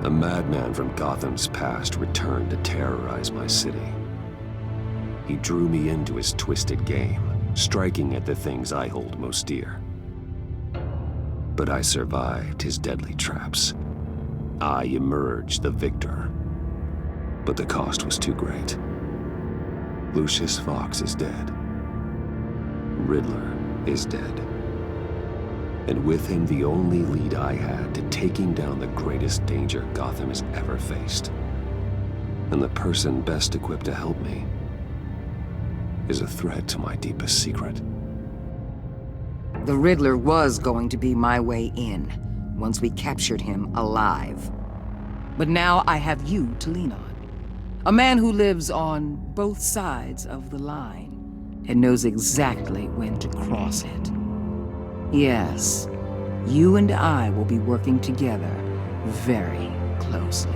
A madman from Gotham's past returned to terrorize my city. He drew me into his twisted game, striking at the things I hold most dear. But I survived his deadly traps. I emerged the victor. But the cost was too great. Lucius Fox is dead. Riddler is dead. And with him, the only lead I had to taking down the greatest danger Gotham has ever faced. And the person best equipped to help me is a threat to my deepest secret. The Riddler was going to be my way in, once we captured him alive. But now I have you to lean on. A man who lives on both sides of the line and knows exactly when to cross it. Yes, you and I will be working together very closely.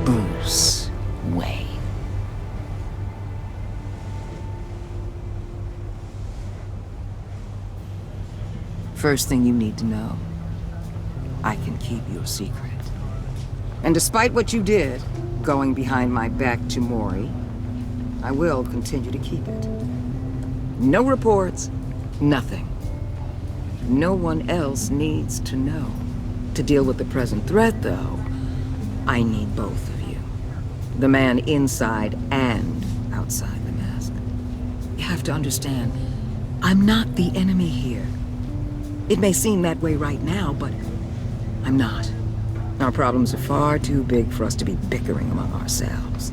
Bruce Wayne. First thing you need to know, I can keep your secret. And despite what you did, going behind my back to Mori, I will continue to keep it. No reports, nothing. No one else needs to know. To deal with the present threat, though, I need both of you. The man inside and outside the mask. You have to understand, I'm not the enemy here. It may seem that way right now, but I'm not. Our problems are far too big for us to be bickering among ourselves.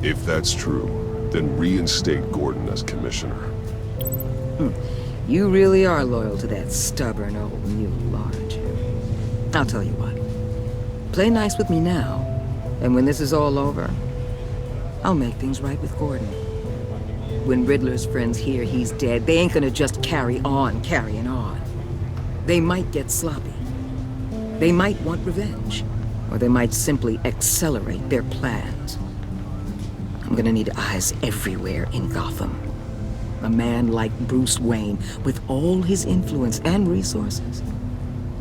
If that's true, then reinstate Gordon as commissioner. You really are loyal to that stubborn old mule, aren't you? I'll tell you what. Play nice with me now, and when this is all over, I'll make things right with Gordon. When Riddler's friends hear he's dead, they ain't gonna just carry on carrying on. They might get sloppy. They might want revenge, or they might simply accelerate their plans. I'm gonna need eyes everywhere in Gotham. A man like Bruce Wayne, with all his influence and resources,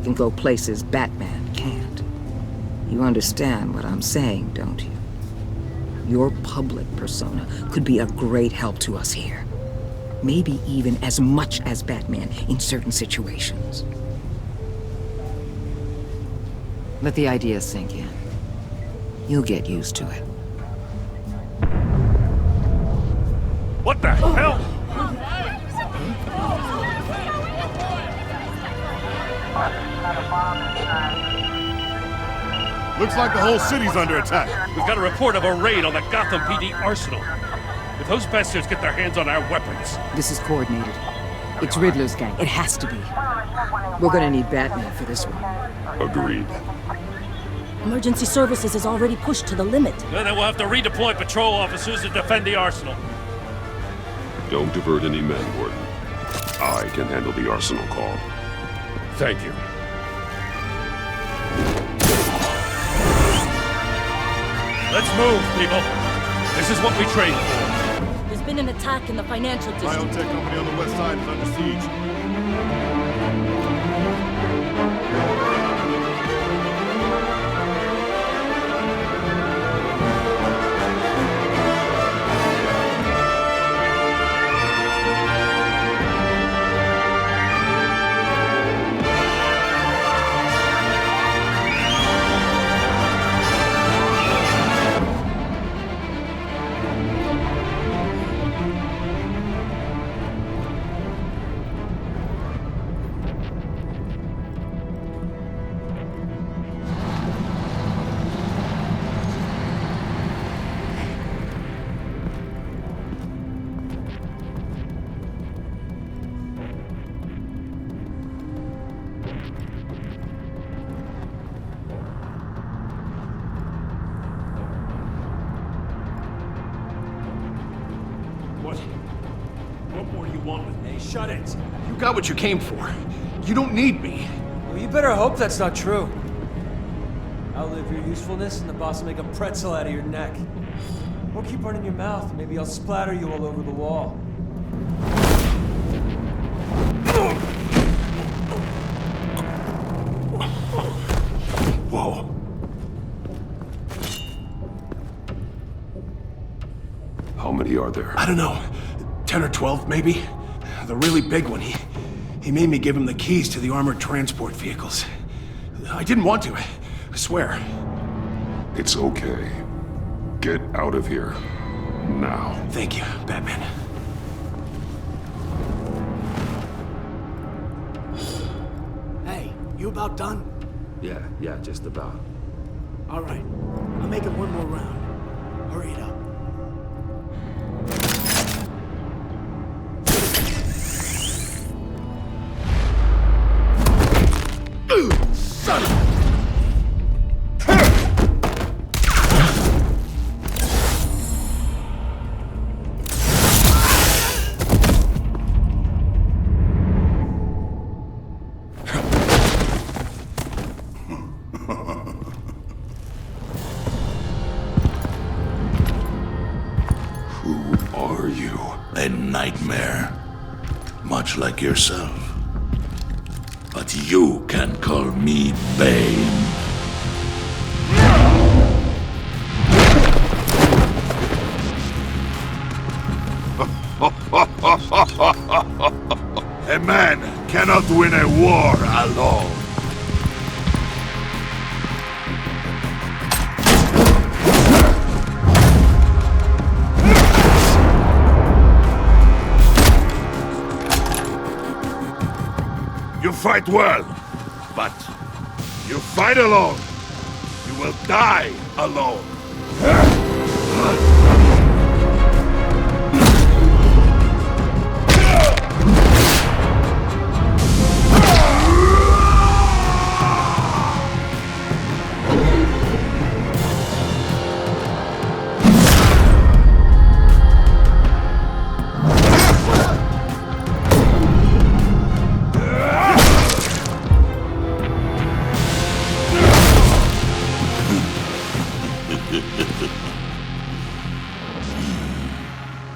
can go places Batman can't. You understand what I'm saying, don't you? Your public persona could be a great help to us here. Maybe even as much as Batman in certain situations. Let the idea sink in. You'll get used to it. What the hell? Looks like the whole city's under attack. We've got a report of a raid on the Gotham PD arsenal. If those bastards get their hands on our weapons... This is coordinated. It's Riddler's gang. It has to be. We're gonna need Batman for this one. Agreed. Emergency services is already pushed to the limit. Then we'll have to redeploy patrol officers to defend the arsenal. Don't divert any men, Gordon. I can handle the arsenal call. Thank you. Let's move, people. This is what we trained for. There's been an attack in the financial district. Biotech company on the west side is under siege. What more do you want with me? Shut it. You got what you came for. You don't need me. Well, you better hope that's not true. Outlive your usefulness and the boss will make a pretzel out of your neck. Or keep running your mouth and maybe I'll splatter you all over the wall. How many are there? I don't know. 10 or 12, maybe? The really big one, he made me give him the keys to the armored transport vehicles. I didn't want to, I swear. It's okay. Get out of here. Now. Thank you, Batman. Hey, you about done? Yeah, just about. All right. I'll make it one more round. Hurry it up. Son of a... Who are you? A nightmare. Much like yourself. But you can call me Bane. A man cannot win a war alone. You fight well, but you fight alone. You will die alone.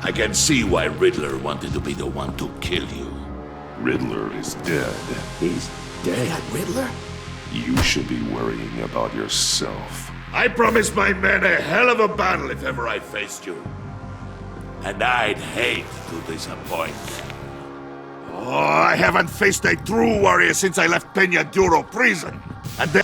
I can see why Riddler wanted to be the one to kill you. Riddler is dead. He's dead. That Riddler? You should be worrying about yourself. I promised my men a hell of a battle if ever I faced you. And I'd hate to disappoint. Oh, I haven't faced a true warrior since I left Peña Duro prison. And then...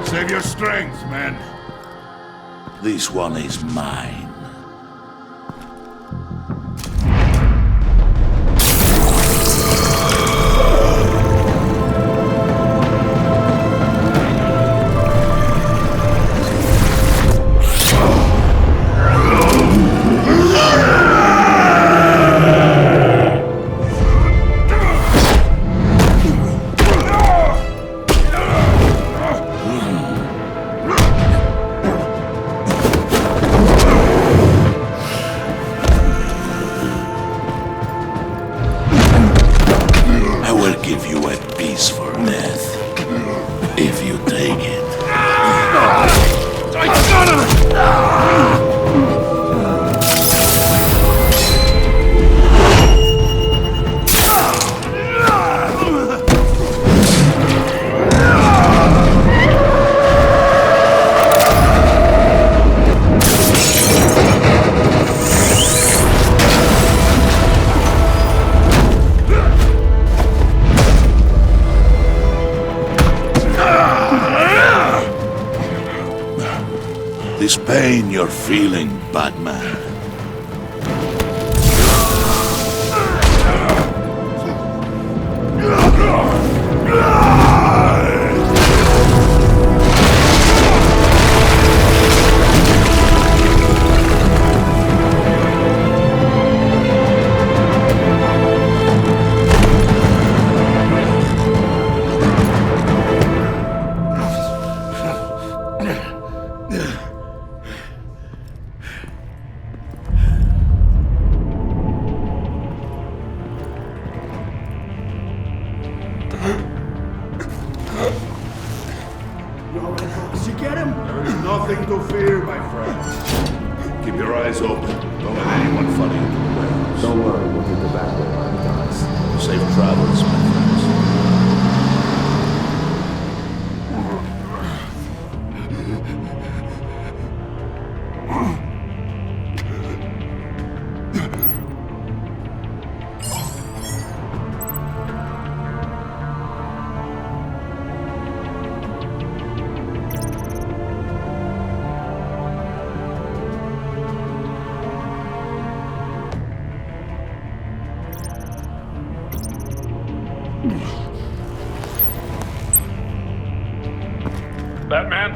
Save your strength, man. This one is mine. Give you a piece for death, if you take it. This pain you're feeling, Batman. all right, boss? You get him? There is nothing to fear, my friend. Keep your eyes open. Don't let anyone follow you to the warehouse. Don't worry, we'll get the back way on the docks. Safe travels, my friends. Batman?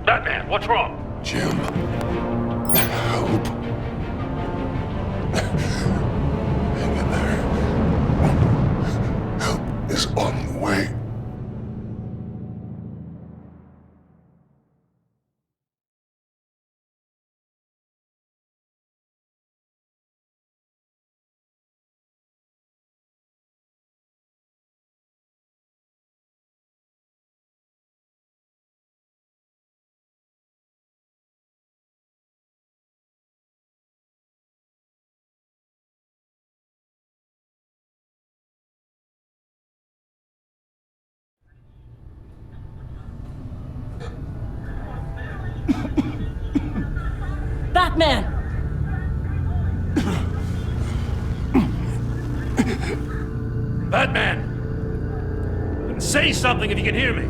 Batman, what's wrong? Jim. Help. Hang in there. Help is on the way. Batman! Batman! Say something if you can hear me.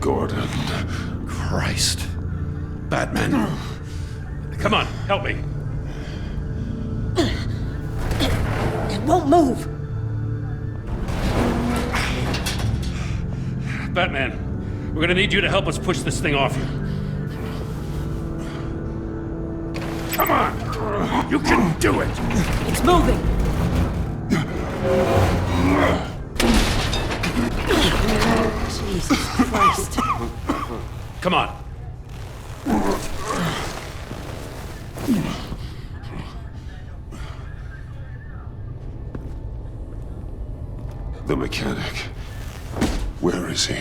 Gordon. Christ. Batman. Come on, help me. It won't move! Batman, we're gonna need you to help us push this thing off you. Come on! You can do it! It's moving! Jesus Christ. Come on. The mechanic. Where is he?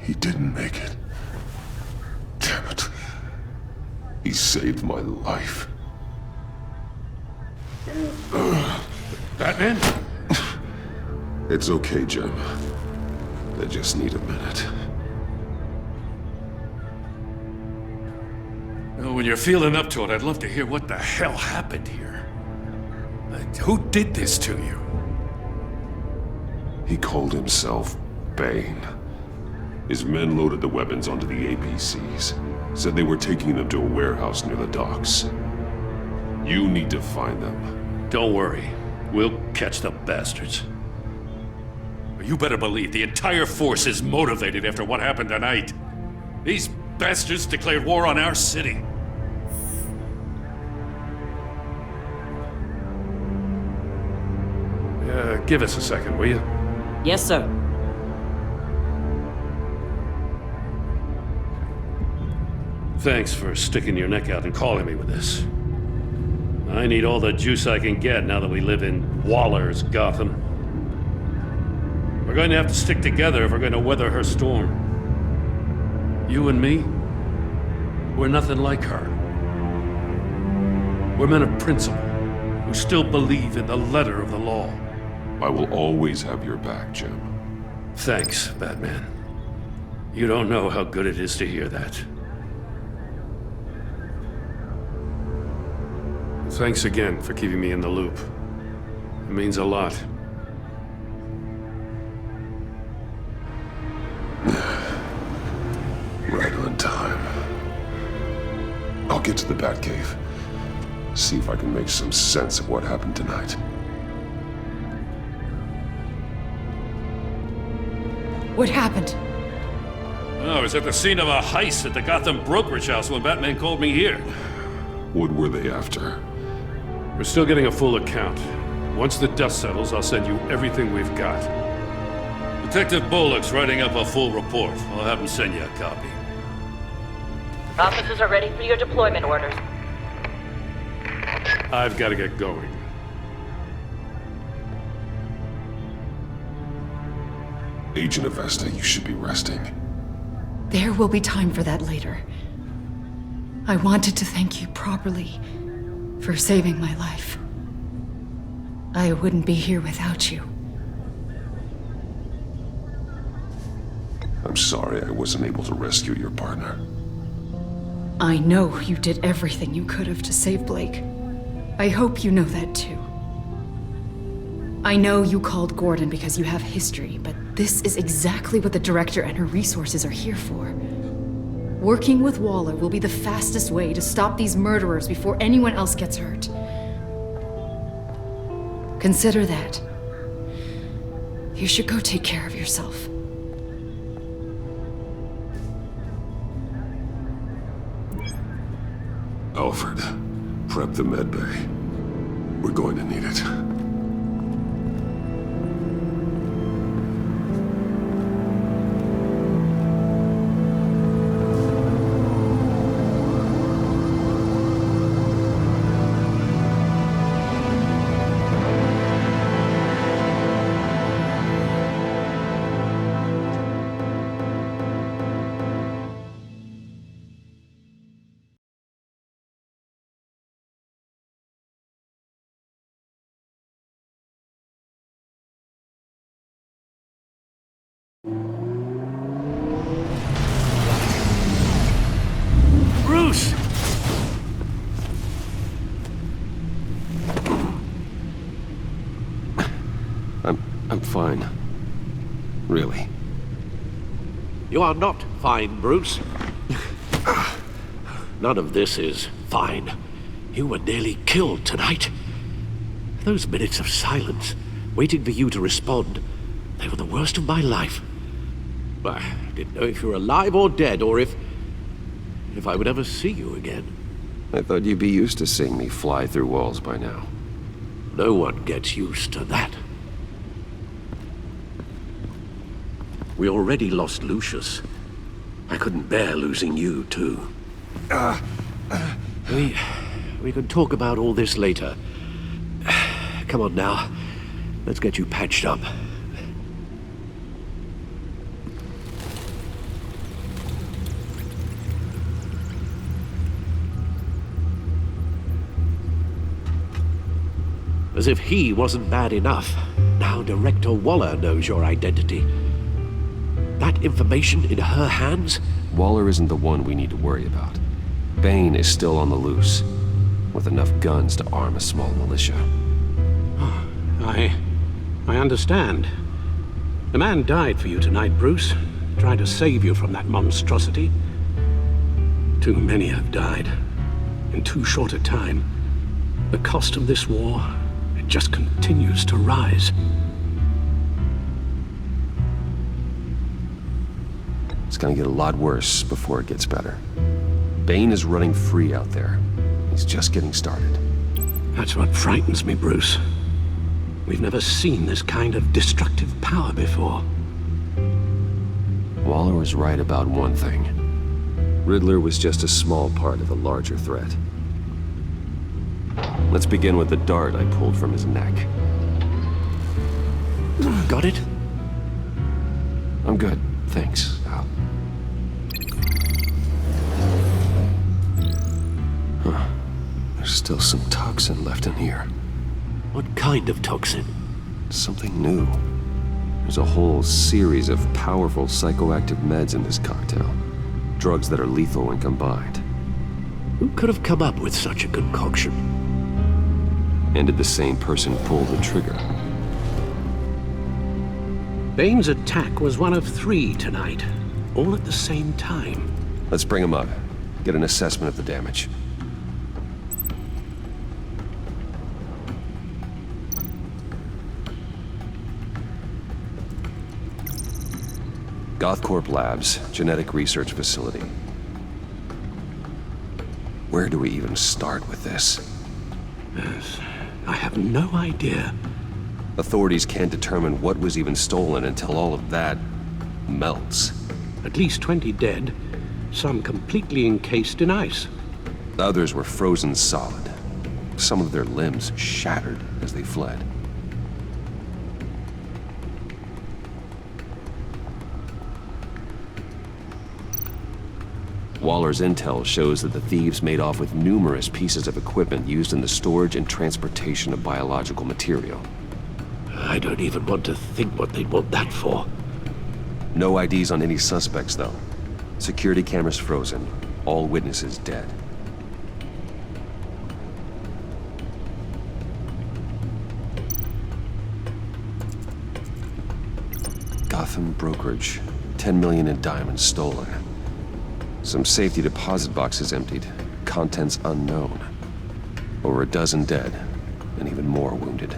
He didn't make it. Damn it. He saved my life. Batman? It's okay, Jim. I just need a minute. Well, when you're feeling up to it, I'd love to hear what the hell happened here. Who did this to you? He called himself Bane. His men loaded the weapons onto the APCs. Said they were taking them to a warehouse near the docks. You need to find them. Don't worry. We'll catch the bastards. You better believe the entire force is motivated after what happened tonight. These bastards declared war on our city. Give us a second, will you? Yes, sir. Thanks for sticking your neck out and calling me with this. I need all the juice I can get now that we live in Waller's Gotham. We're going to have to stick together if we're going to weather her storm. You and me, we're nothing like her. We're men of principle who still believe in the letter of the law. I will always have your back, Jim. Thanks, Batman. You don't know how good it is to hear that. Thanks again for keeping me in the loop. It means a lot. Right on time. I'll get to the Batcave. See if I can make some sense of what happened tonight. What happened? I was at the scene of a heist at the Gotham brokerage house when Batman called me here. What were they after? We're still getting a full account. Once the dust settles, I'll send you everything we've got. Detective Bullock's writing up a full report. I'll have him send you a copy. Officers are ready for your deployment orders. I've got to get going. Agent Avesta, you should be resting. There will be time for that later. I wanted to thank you properly for saving my life. I wouldn't be here without you. I'm sorry I wasn't able to rescue your partner. I know you did everything you could have to save Blake. I hope you know that too. I know you called Gordon because you have history, but this is exactly what the Director and her resources are here for. Working with Waller will be the fastest way to stop these murderers before anyone else gets hurt. Consider that. You should go take care of yourself. Alfred, prep the med bay. We're going to need it. Bruce! I'm fine. Really. You are not fine, Bruce. None of this is fine. You were nearly killed tonight. Those minutes of silence, waiting for you to respond, they were the worst of my life. I didn't know if you were alive or dead, or if I would ever see you again. I thought you'd be used to seeing me fly through walls by now. No one gets used to that. We already lost Lucius. I couldn't bear losing you, too. We can talk about all this later. Come on now. Let's get you patched up. As if he wasn't bad enough, now Director Waller knows your identity. That information in her hands? Waller isn't the one we need to worry about. Bane is still on the loose, with enough guns to arm a small militia. I understand. The man died for you tonight, Bruce. Tried to save you from that monstrosity. Too many have died. In too short a time. The cost of this war, it just continues to rise. It's gonna get a lot worse before it gets better. Bane is running free out there. He's just getting started. That's what frightens me, Bruce. We've never seen this kind of destructive power before. Waller was right about one thing. Riddler was just a small part of the larger threat. Let's begin with the dart I pulled from his neck. Got it? I'm good, thanks, Al. Huh. There's still some toxin left in here. What kind of toxin? Something new. There's a whole series of powerful psychoactive meds in this cocktail. Drugs that are lethal when combined. Who could have come up with such a concoction? And did the same person pull the trigger? Bane's attack was one of 3 tonight, all at the same time. Let's bring him up. Get an assessment of the damage. Gothcorp Labs, genetic research facility. Where do we even start with this? Yes, I have no idea. Authorities can't determine what was even stolen until all of that melts. At least 20 dead, some completely encased in ice. Others were frozen solid. Some of their limbs shattered as they fled. Waller's intel shows that the thieves made off with numerous pieces of equipment used in the storage and transportation of biological material. I don't even want to think what they'd want that for. No IDs on any suspects, though. Security cameras frozen. All witnesses dead. Gotham brokerage. 10 million in diamonds stolen. Some safety deposit boxes emptied. Contents unknown. Over a dozen dead, and even more wounded.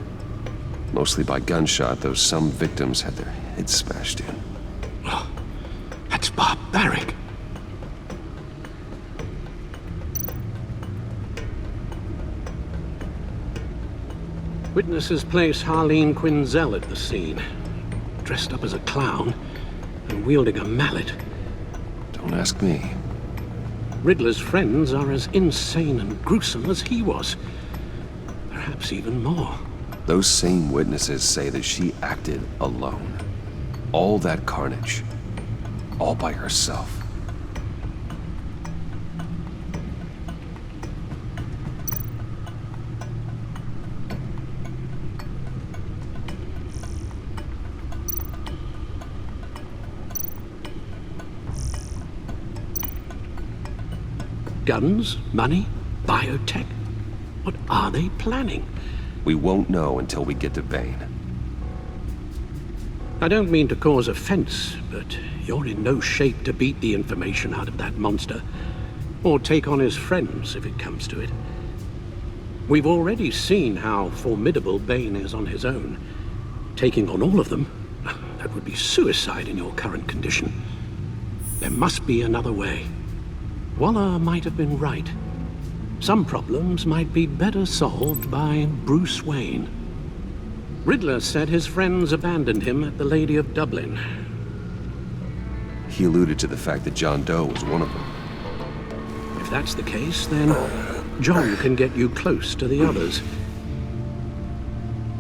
Mostly by gunshot, though some victims had their heads smashed in. Oh, that's barbaric. Witnesses place Harleen Quinzel at the scene, dressed up as a clown and wielding a mallet. Don't ask me. Riddler's friends are as insane and gruesome as he was. Perhaps even more. Those same witnesses say that she acted alone. All that carnage. All by herself. Guns, money, biotech. What are they planning? We won't know until we get to Bane. I don't mean to cause offense, but you're in no shape to beat the information out of that monster, or take on his friends if it comes to it. We've already seen how formidable Bane is on his own. Taking on all of them, that would be suicide in your current condition. There must be another way. Waller might have been right. Some problems might be better solved by Bruce Wayne. Riddler said his friends abandoned him at the Lady of Dublin. He alluded to the fact that John Doe was one of them. If that's the case, then John can get you close to the others.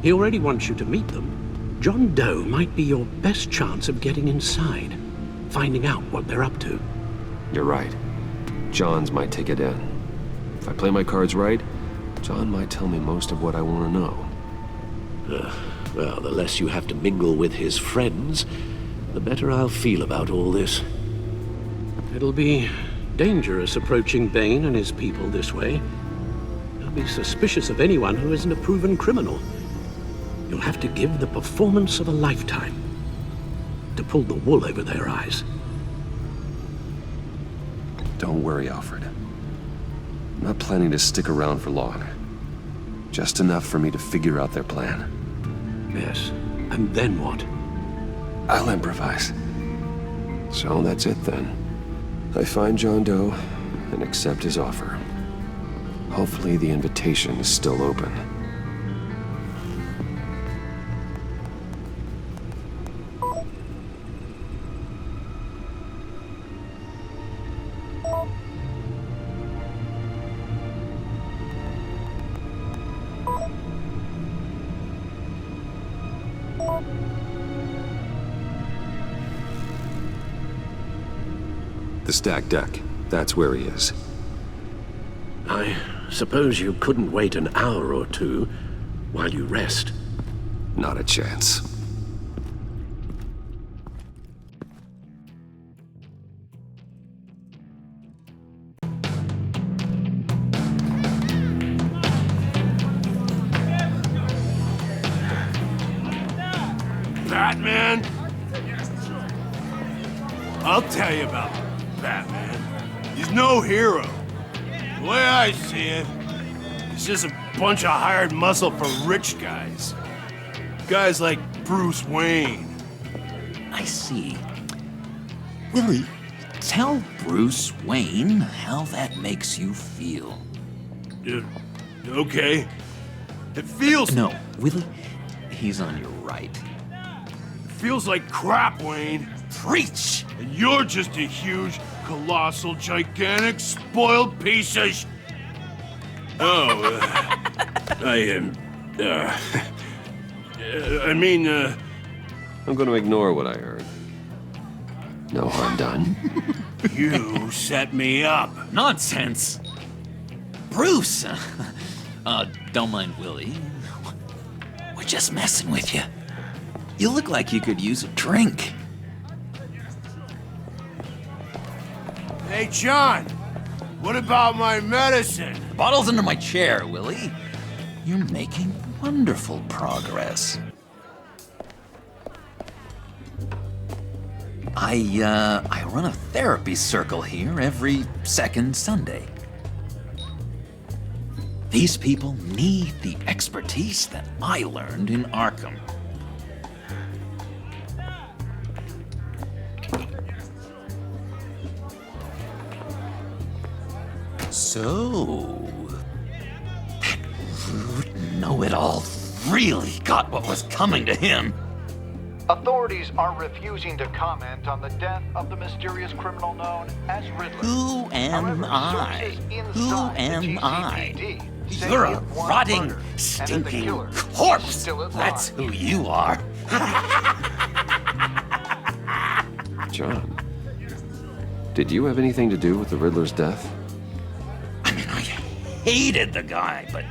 He already wants you to meet them. John Doe might be your best chance of getting inside, finding out what they're up to. You're right. John's my ticket in. If I play my cards right, John might tell me most of what I want to know. Well, the less you have to mingle with his friends, the better I'll feel about all this. It'll be dangerous approaching Bane and his people this way. They'll be suspicious of anyone who isn't a proven criminal. You'll have to give the performance of a lifetime to pull the wool over their eyes. Don't worry, Alfred. I'm not planning to stick around for long. Just enough for me to figure out their plan. Yes, and then what? I'll improvise. So that's it then. I find John Doe and accept his offer. Hopefully the invitation is still open. The stacked deck. That's where he is. I suppose you couldn't wait an hour or two while you rest. Not a chance. Batman? I'll tell you about Batman. He's no hero. The way I see it, he's just a bunch of hired muscle for rich guys. Guys like Bruce Wayne. I see. Willie, tell Bruce Wayne how that makes you feel. Okay. It feels... No, Willie, he's on your right. It feels like crap, Wayne. Preach! And you're just a huge, colossal, gigantic, spoiled piece of Oh, I'm going to ignore what I heard. No harm done. You set me up. Nonsense! Bruce! Don't mind Willie. We're just messing with you. You look like you could use a drink. Hey, John, what about my medicine? Bottle's under my chair, Willie. You're making wonderful progress. I run a therapy circle here every second Sunday. These people need the expertise that I learned in Arkham. So, that rude know-it-all really got what was coming to him. Authorities are refusing to comment on the death of the mysterious criminal known as Riddler. Who am I? Who am I? You're a rotting, stinking corpse! That's who you are. John, did you have anything to do with the Riddler's death? I mean, I hated the guy, but...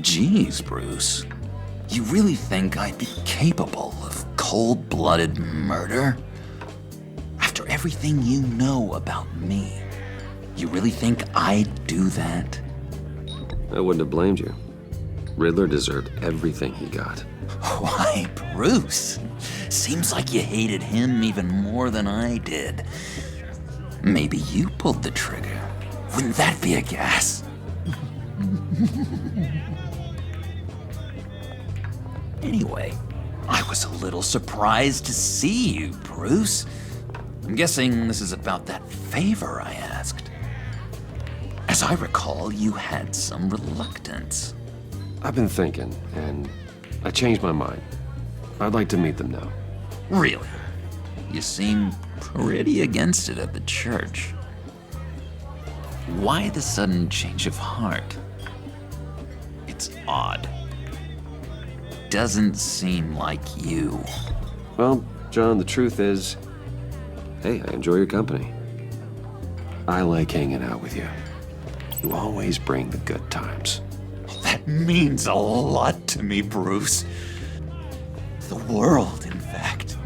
Geez, Bruce. You really think I'd be capable of cold-blooded murder? After everything you know about me, you really think I'd do that? I wouldn't have blamed you. Riddler deserved everything he got. Why, Bruce? Seems like you hated him even more than I did. Maybe you pulled the trigger. Wouldn't that be a gas? Anyway, I was a little surprised to see you, Bruce. I'm guessing this is about that favor I asked. As I recall, you had some reluctance. I've been thinking, and I changed my mind. I'd like to meet them now. Really? You seem pretty against it at the church. Why the sudden change of heart? It's odd. Doesn't seem like you. Well, John, the truth is, hey, I enjoy your company. I like hanging out with you. You always bring the good times. That means a lot to me, Bruce. The world, in fact.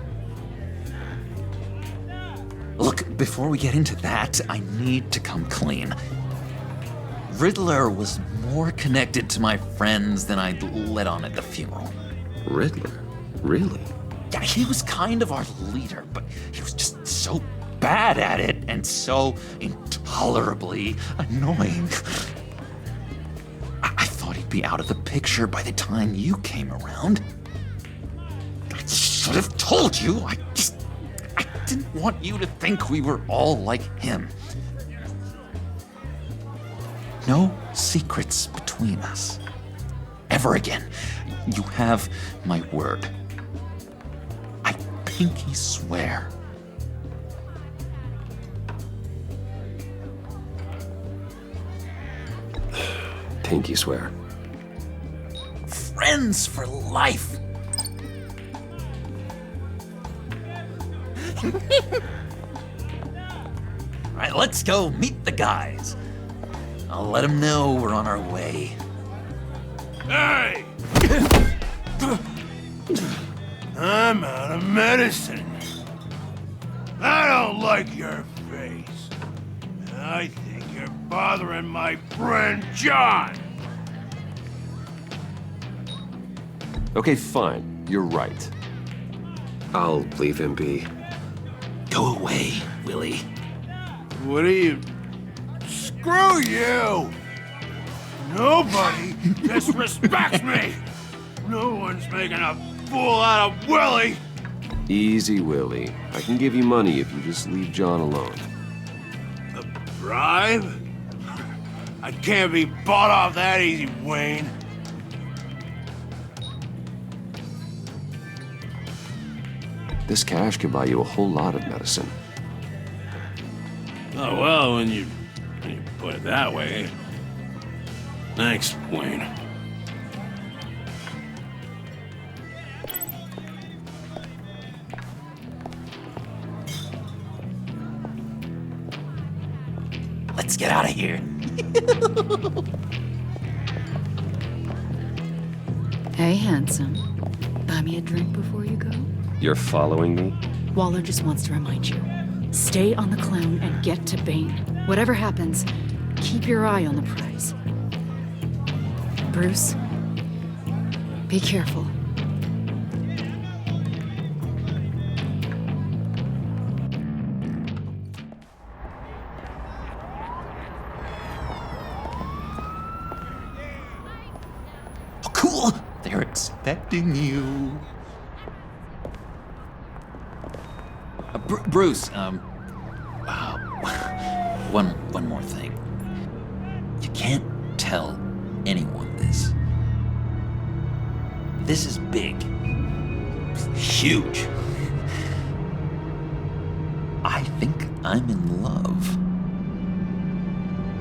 Look, before we get into that, I need to come clean. Riddler was more connected to my friends than I'd let on at the funeral. Riddler? Really? Yeah, he was kind of our leader, but he was just so bad at it and so intolerably annoying. I thought he'd be out of the picture by the time you came around. I should have told you. I didn't want you to think we were all like him. No secrets between us. Ever again. You have my word. I pinky swear. Pinky swear. Friends for life. All right, let's go meet the guys. I'll let them know we're on our way. Hey! I'm out of medicine. I don't like your face. I think you're bothering my friend John. Okay, fine. You're right. I'll leave him be. Go away, Willie. What are you... Screw you! Nobody disrespects me! No one's making a fool out of Willie! Easy, Willie. I can give you money if you just leave John alone. A bribe? I can't be bought off that easy, Wayne. This cash could buy you a whole lot of medicine. Oh, well, when you put it that way. Thanks, Wayne. Let's get out of here. Hey, handsome. Buy me a drink before you go? You're following me? Waller just wants to remind you. Stay on the clown and get to Bane. Whatever happens, keep your eye on the prize. Bruce, be careful. Oh, cool! They're expecting you. Bruce, one more thing. You can't tell anyone this. This is big. Huge. I think I'm in love.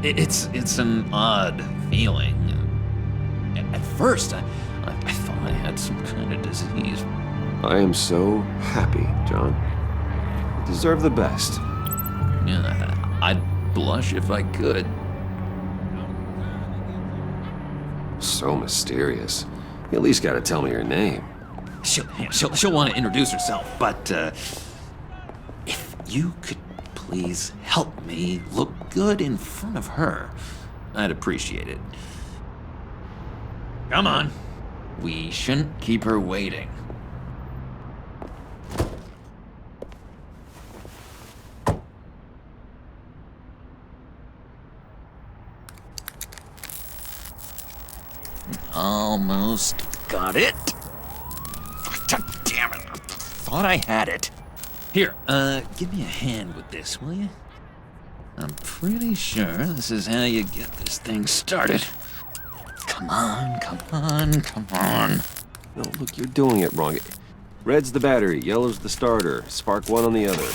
It's an odd feeling. At first, I thought I had some kind of disease. I am so happy, John. You deserve the best. Yeah, I'd blush if I could. So mysterious. You at least gotta tell me your name. She'll want to introduce herself, but if you could please help me look good in front of her, I'd appreciate it. Come on. We shouldn't keep her waiting. Almost got it. Damn it. Thought I had it. Here, give me a hand with this, will you? I'm pretty sure this is how you get this thing started. Come on, come on, come on. No, look, you're doing it wrong. Red's the battery, yellow's the starter. Spark one on the other.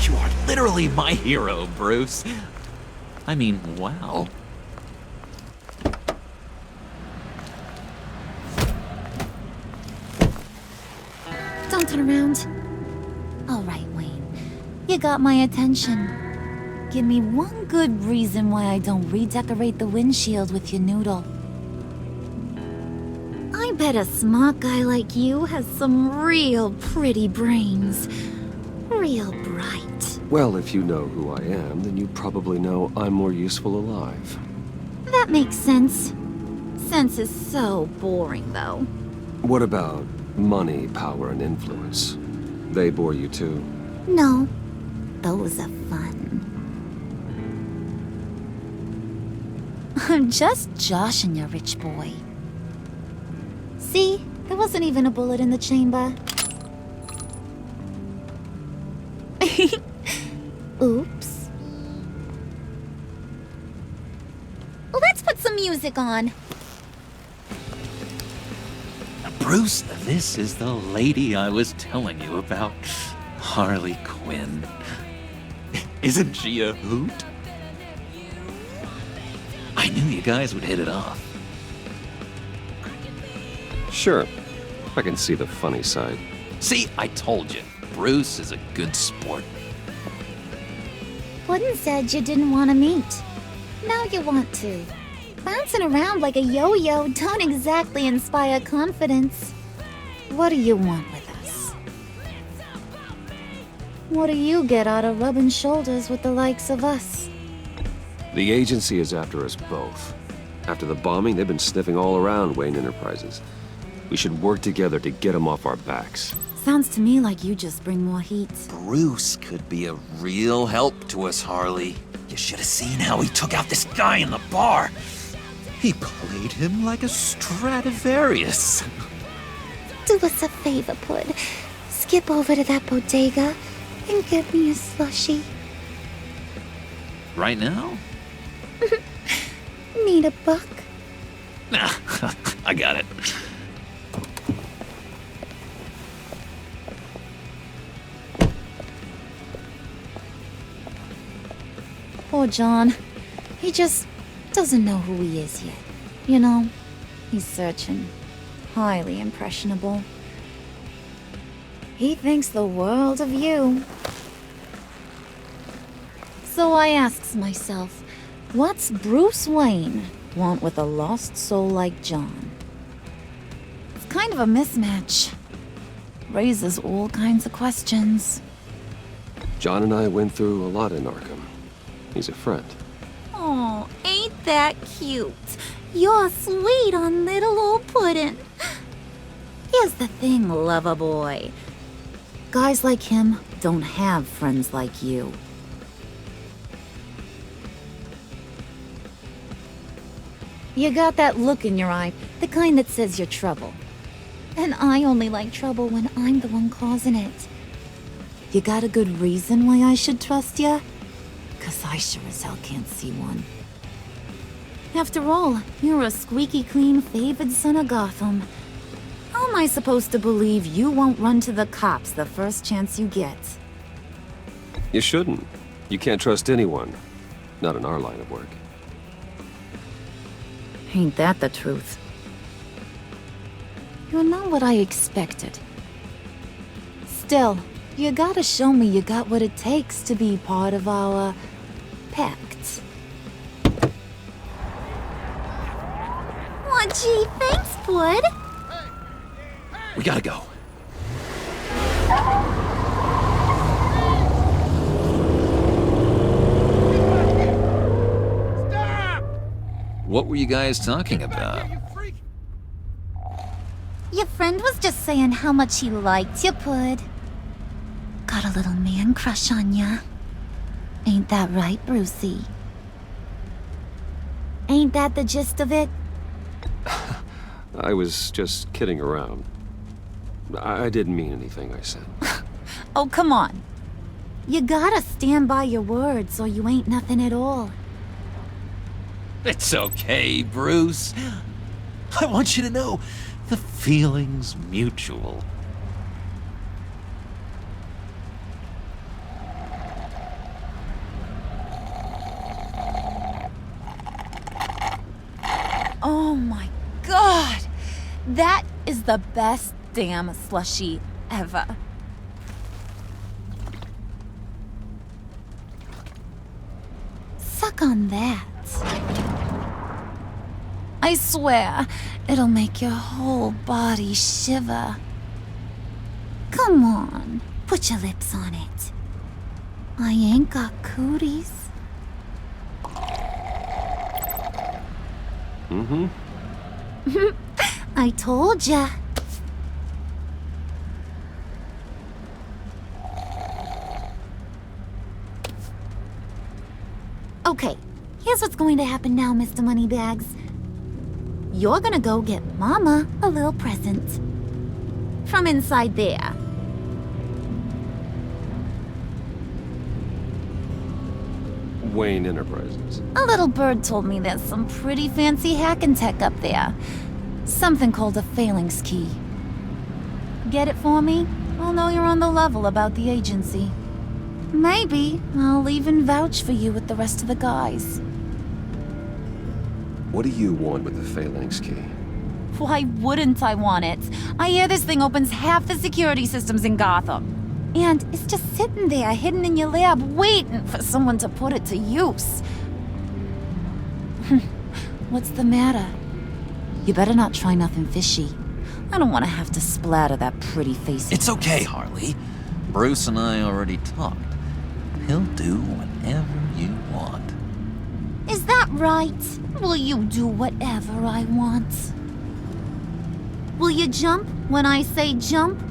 You are literally my hero, Bruce. I mean, wow. Don't turn around. All right, Wayne. You got my attention. Give me one good reason why I don't redecorate the windshield with your noodle. I bet a smart guy like you has some real pretty brains. Real bright. Well, if you know who I am, then you probably know I'm more useful alive. That makes sense. Sense is so boring, though. What about money, power, and influence? They bore you too? No. Those are fun. I'm just joshing you, rich boy. See? There wasn't even a bullet in the chamber. Oops. Let's put some music on. Bruce, this is the lady I was telling you about. Harley Quinn. Isn't she a hoot? I knew you guys would hit it off. Sure. I can see the funny side. See, I told you. Bruce is a good sport. Puddin' said you didn't want to meet. Now you want to. Bouncing around like a yo-yo don't exactly inspire confidence. What do you want with us? What do you get out of rubbing shoulders with the likes of us? The agency is after us both. After the bombing, they've been sniffing all around Wayne Enterprises. We should work together to get them off our backs. Sounds to me like you just bring more heat. Bruce could be a real help to us, Harley. You should have seen how he took out this guy in the bar. He played him like a Stradivarius. Do us a favor, Pud. Skip over to that bodega and get me a slushie. Right now? Need a buck? Nah, I got it. Poor John. He just doesn't know who he is yet. You know, he's searching. Highly impressionable. He thinks the world of you. So I asks myself, what's Bruce Wayne want with a lost soul like John? It's kind of a mismatch. Raises all kinds of questions. John and I went through a lot in Arkham. He's a friend. Oh, ain't that cute? You're sweet on little old Puddin'. Here's the thing, lover boy. Guys like him don't have friends like you. You got that look in your eye, the kind that says you're trouble. And I only like trouble when I'm the one causing it. You got a good reason why I should trust you? 'Cause I sure as hell can't see one. After all, you're a squeaky clean favored son of Gotham. How am I supposed to believe you won't run to the cops the first chance you get? You shouldn't. You can't trust anyone. Not in our line of work. Ain't that the truth? You're not what I expected. Still, you gotta show me you got what it takes to be part of our pact. Aw, gee, thanks, Bud. We gotta go. What were you guys talking about? Your friend was just saying how much he liked you, Pud. Got a little man crush on ya. Ain't that right, Brucey? Ain't that the gist of it? I was just kidding around. I didn't mean anything I said. Oh, come on. You gotta stand by your words or you ain't nothing at all. It's okay, Bruce. I want you to know the feeling's mutual. Oh my god! That is the best damn slushie ever. Suck on that. I swear, it'll make your whole body shiver. Come on, put your lips on it. I ain't got cooties. Mm-hmm. I told ya. Okay, here's what's going to happen now, Mr. Moneybags. You're gonna go get Mama a little present. From inside there. Wayne Enterprises. A little bird told me there's some pretty fancy hacking tech up there. Something called a phalanx key. Get it for me? I'll know you're on the level about the agency. Maybe I'll even vouch for you with the rest of the guys. What do you want with the phalanx key? Why wouldn't I want it? I hear this thing opens half the security systems in Gotham. And it's just sitting there, hidden in your lab, waiting for someone to put it to use. What's the matter? You better not try nothing fishy. I don't want to have to splatter that pretty face. It's okay, Harley. Bruce and I already talked. He'll do whatever you want. Is that right? Will you do whatever I want? Will you jump when I say jump?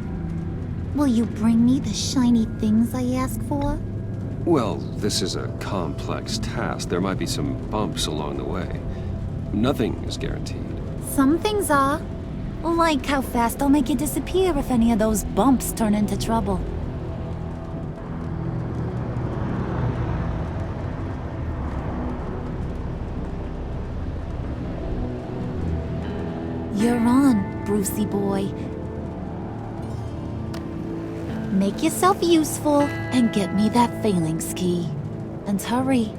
Will you bring me the shiny things I ask for? Well, this is a complex task. There might be some bumps along the way. Nothing is guaranteed. Some things are. Like how fast I'll make you disappear if any of those bumps turn into trouble. You're on, Brucey boy. Make yourself useful and get me that phalanx key. And hurry.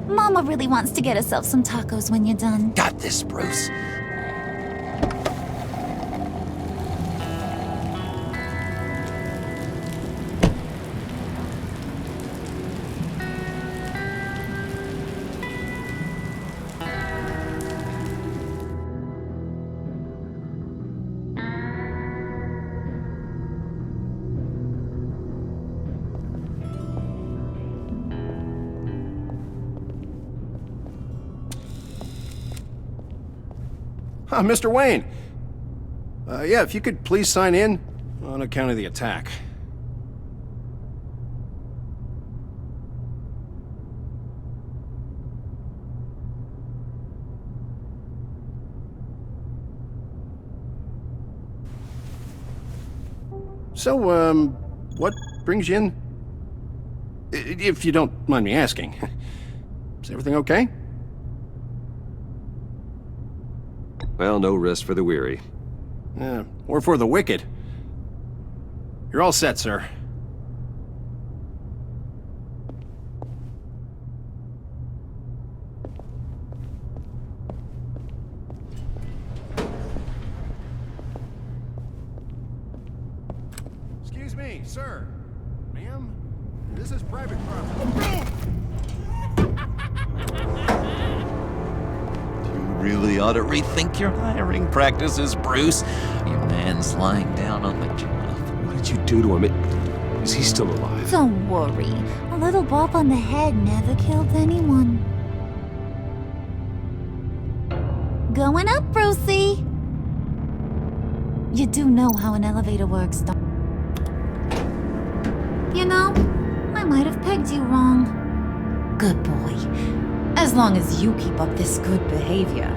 Mama really wants to get herself some tacos when you're done. Got this, Bruce. Mr. Wayne. Yeah, if you could please sign in on account of the attack. So, what brings you in? If you don't mind me asking. Is everything okay? Well, no rest for the weary. Or for the wicked. You're all set, sir. Excuse me, sir. Ma'am? This is private property. Really ought to rethink your hiring practices, Bruce. Your man's lying down on the job. What did you do to him? Is he still alive? Don't worry. A little bump on the head never killed anyone. Going up, Brucey. You do know how an elevator works, don't you? You know, I might have pegged you wrong. Good boy. As long as you keep up this good behavior.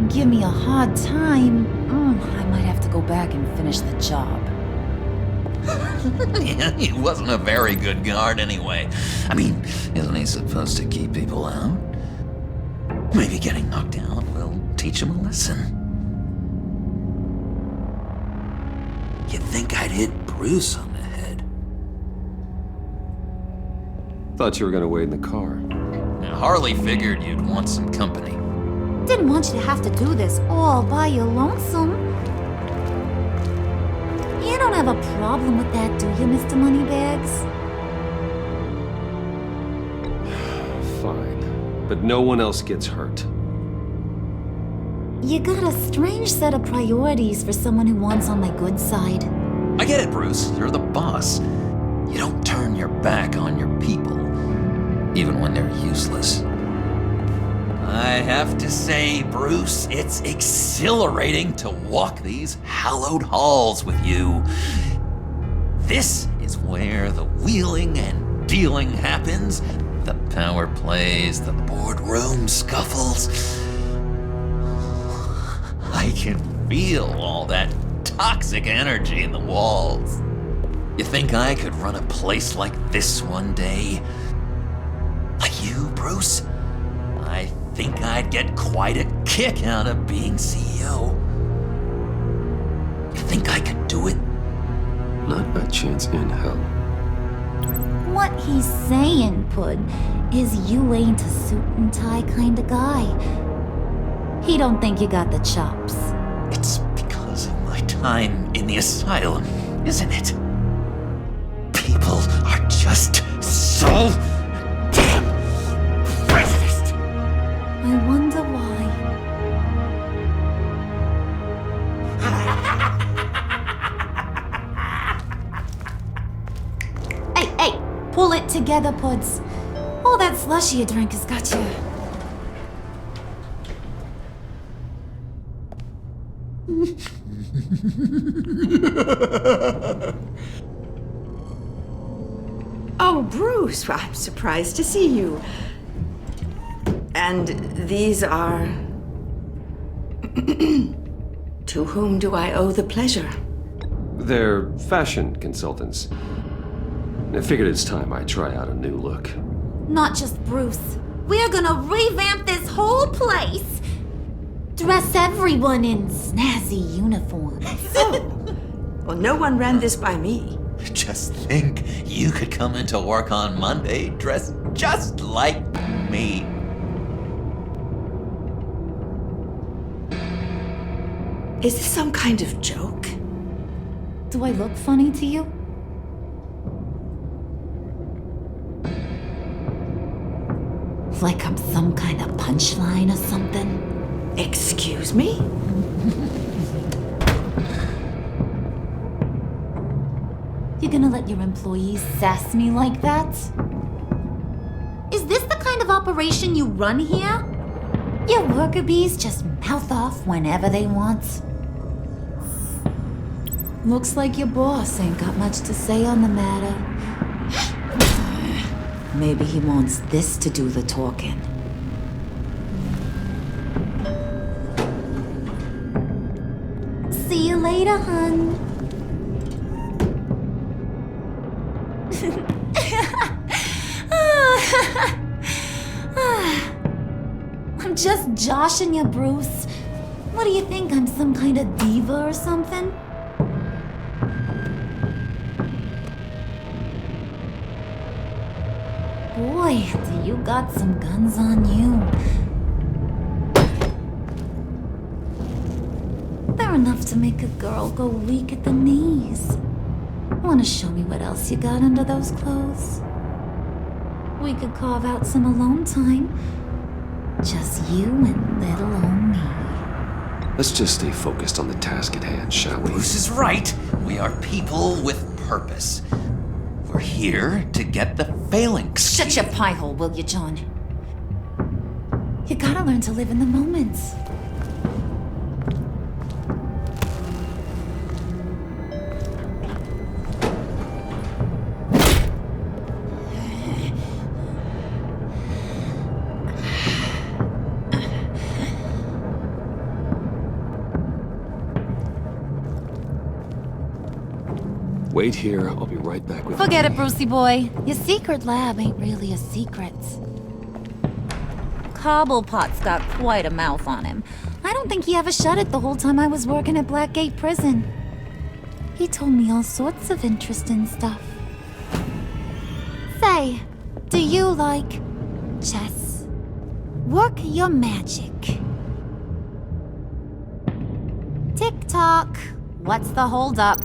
Give me a hard time, I might have to go back and finish the job. Yeah, he wasn't a very good guard anyway. I mean, isn't he supposed to keep people out? Maybe getting knocked out will teach him a lesson. You'd think I'd hit Bruce on the head. Thought you were gonna wait in the car. Now, Harley figured you'd want some company. Didn't want you to have to do this all by your lonesome. You don't have a problem with that, do you, Mr. Moneybags? Fine. But no one else gets hurt. You got a strange set of priorities for someone who wants on my good side. I get it, Bruce. You're the boss. You don't turn your back on your people, even when they're useless. I have to say, Bruce, it's exhilarating to walk these hallowed halls with you. This is where the wheeling and dealing happens, the power plays, the boardroom scuffles. I can feel all that toxic energy in the walls. You think I could run a place like this one day? Like you, Bruce? I think I'd get quite a kick out of being CEO. You think I could do it? Not a chance in hell. What he's saying, Pud, is you ain't a suit and tie kind of guy. He don't think you got the chops. It's because of my time in the asylum, isn't it? People are just so damn prejudiced. I wonder why. Hey, pull it together, Puds. All that slushy you drank has got you. Oh, Bruce, I'm surprised to see you. And these are... To whom do I owe the pleasure? They're fashion consultants. I figured it's time I try out a new look. Not just Bruce. We're gonna revamp this whole place. Dress everyone in snazzy uniforms. Oh, well, no one ran this by me. Just think, you could come into work on Monday dressed just like me. Is this some kind of joke? Do I look funny to you? Like I'm some kind of punchline or something? Excuse me? You gonna let your employees sass me like that? Is this the kind of operation you run here? Your worker bees just mouth off whenever they want. Looks like your boss ain't got much to say on the matter. Maybe he wants this to do the talking. See you later, hun. I'm just joshing you, Bruce. What do you think? I'm some kind of diva or something? Boy, do you got some guns on you. They're enough to make a girl go weak at the knees. Wanna show me what else you got under those clothes? We could carve out some alone time. Just you and little old me. Let's just stay focused on the task at hand, shall we? Bruce is right. We are people with purpose. We're here to get the phalanx. Shut your pie hole, will you, John? You gotta learn to live in the moment. Wait here, I'll be right back with Forget it, Brucey boy. Your secret lab ain't really a secret. Cobblepot's got quite a mouth on him. I don't think he ever shut it the whole time I was working at Blackgate Prison. He told me all sorts of interesting stuff. Say, do you like chess? Work your magic. Tick-tock. What's the holdup?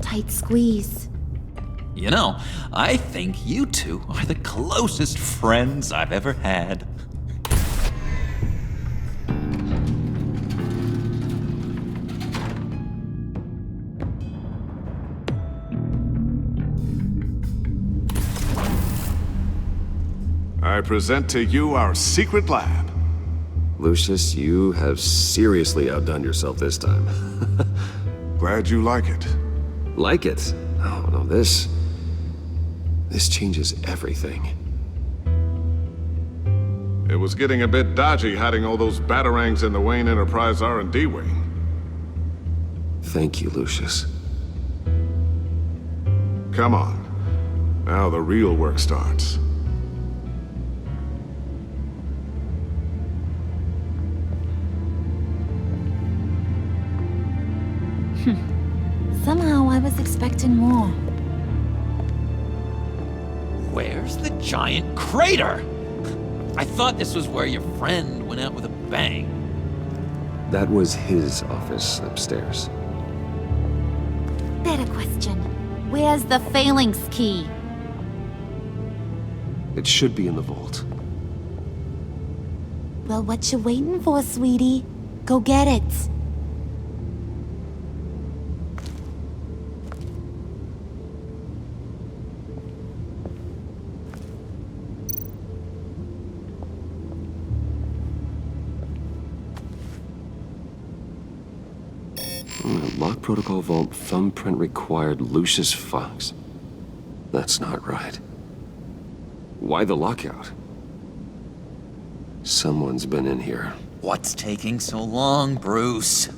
Tight squeeze. You know, I think you two are the closest friends I've ever had. I present to you our secret lab. Lucius, you have seriously outdone yourself this time. Glad you like it. Like it? Oh, no, this changes everything. It was getting a bit dodgy hiding all those batarangs in the Wayne Enterprise R&D wing. Thank you, Lucius. Come on. Now the real work starts. Somehow I was expecting more. Where's the giant crater? I thought this was where your friend went out with a bang. That was his office upstairs. Better question. Where's the phalanx key? It should be in the vault. Well, what you waiting for, sweetie? Go get it. Lock protocol vault thumbprint required Lucius Fox. That's not right. Why the lockout? Someone's been in here. What's taking so long, Bruce?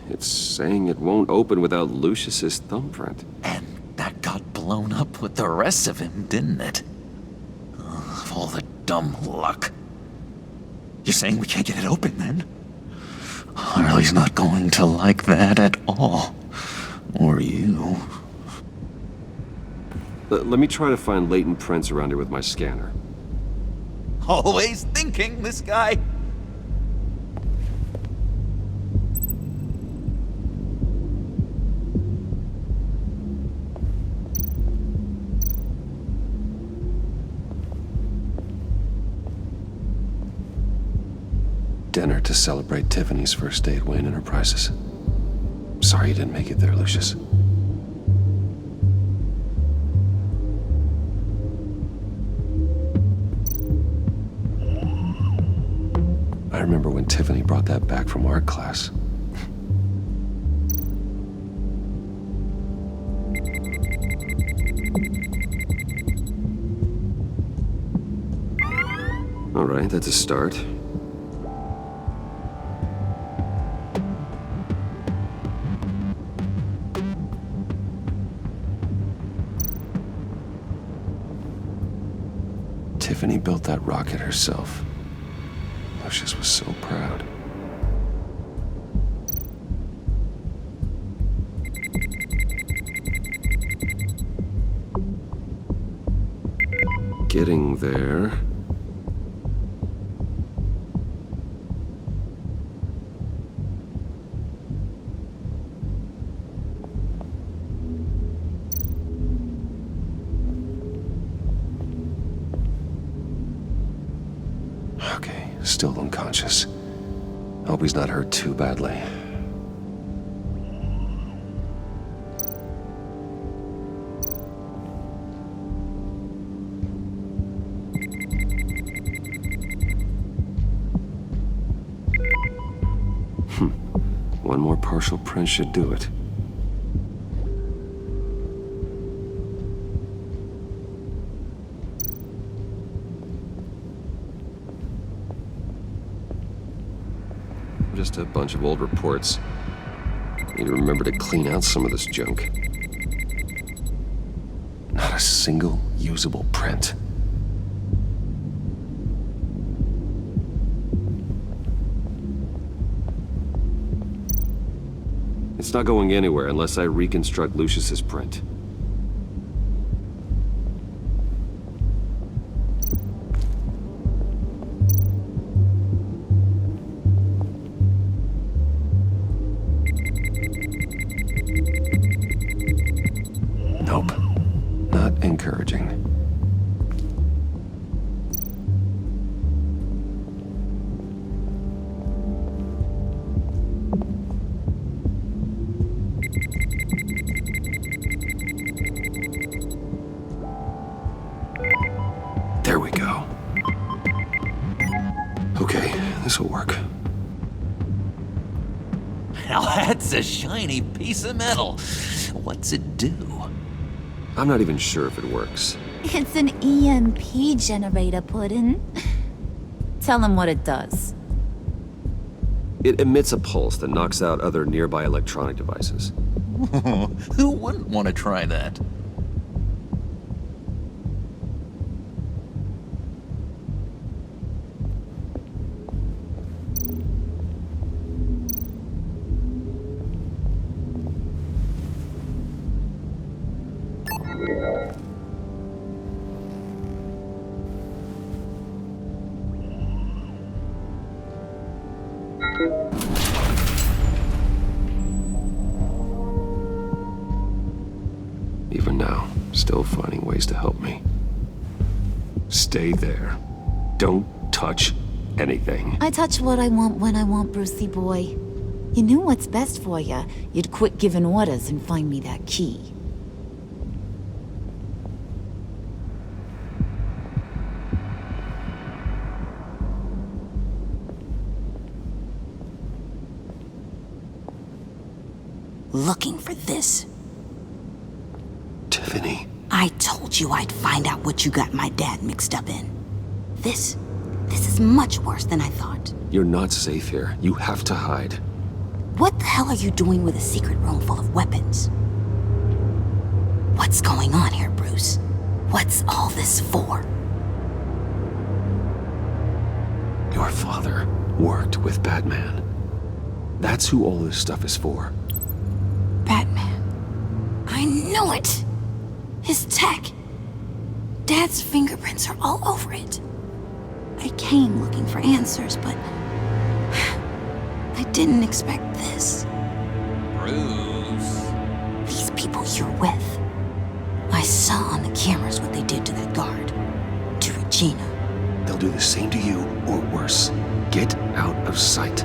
It's saying it won't open without Lucius's thumbprint. And that got blown up with the rest of him, didn't it? Of all the dumb luck. You're saying we can't get it open, then? Harley's not going to like that at all. Or you. Let me try to find latent prints around here with my scanner. Always thinking, this guy. Dinner to celebrate Tiffany's first day at Wayne Enterprises. Sorry you didn't make it there, Lucius. I remember when Tiffany brought that back from art class. All right, that's a start. Tiffany built that rocket herself. Lucius was so proud. Getting there. Okay, still unconscious. Hope he's not hurt too badly. One more partial print should do it. Just a bunch of old reports. Need to remember to clean out some of this junk. Not a single usable print. It's not going anywhere unless I reconstruct Lucius's print. Nope. Not encouraging. There we go. Okay, this'll work. Now that's a shiny piece of metal. What's it do? I'm not even sure if it works. It's an EMP generator, Puddin'. Tell him what it does. It emits a pulse that knocks out other nearby electronic devices. Who wouldn't want to try that? Even now, still finding ways to help me. Stay there. Don't touch anything. I touch what I want when I want, Brucey boy. You knew what's best for you. You'd quit giving orders and find me that key. Looking for this. Tiffany. I told you I'd find out what you got my dad mixed up in. This is much worse than I thought. You're not safe here. You have to hide. What the hell are you doing with a secret room full of weapons? What's going on here, Bruce? What's all this for? worked with Batman. That's who all this stuff is for. Batman. I knew it! His tech. Dad's fingerprints are all over it. I came looking for answers, but I didn't expect this. Bruce. These people you're with. I saw on the cameras what they did to that guard. To Regina. They'll do the same to you, or worse. Get out of sight.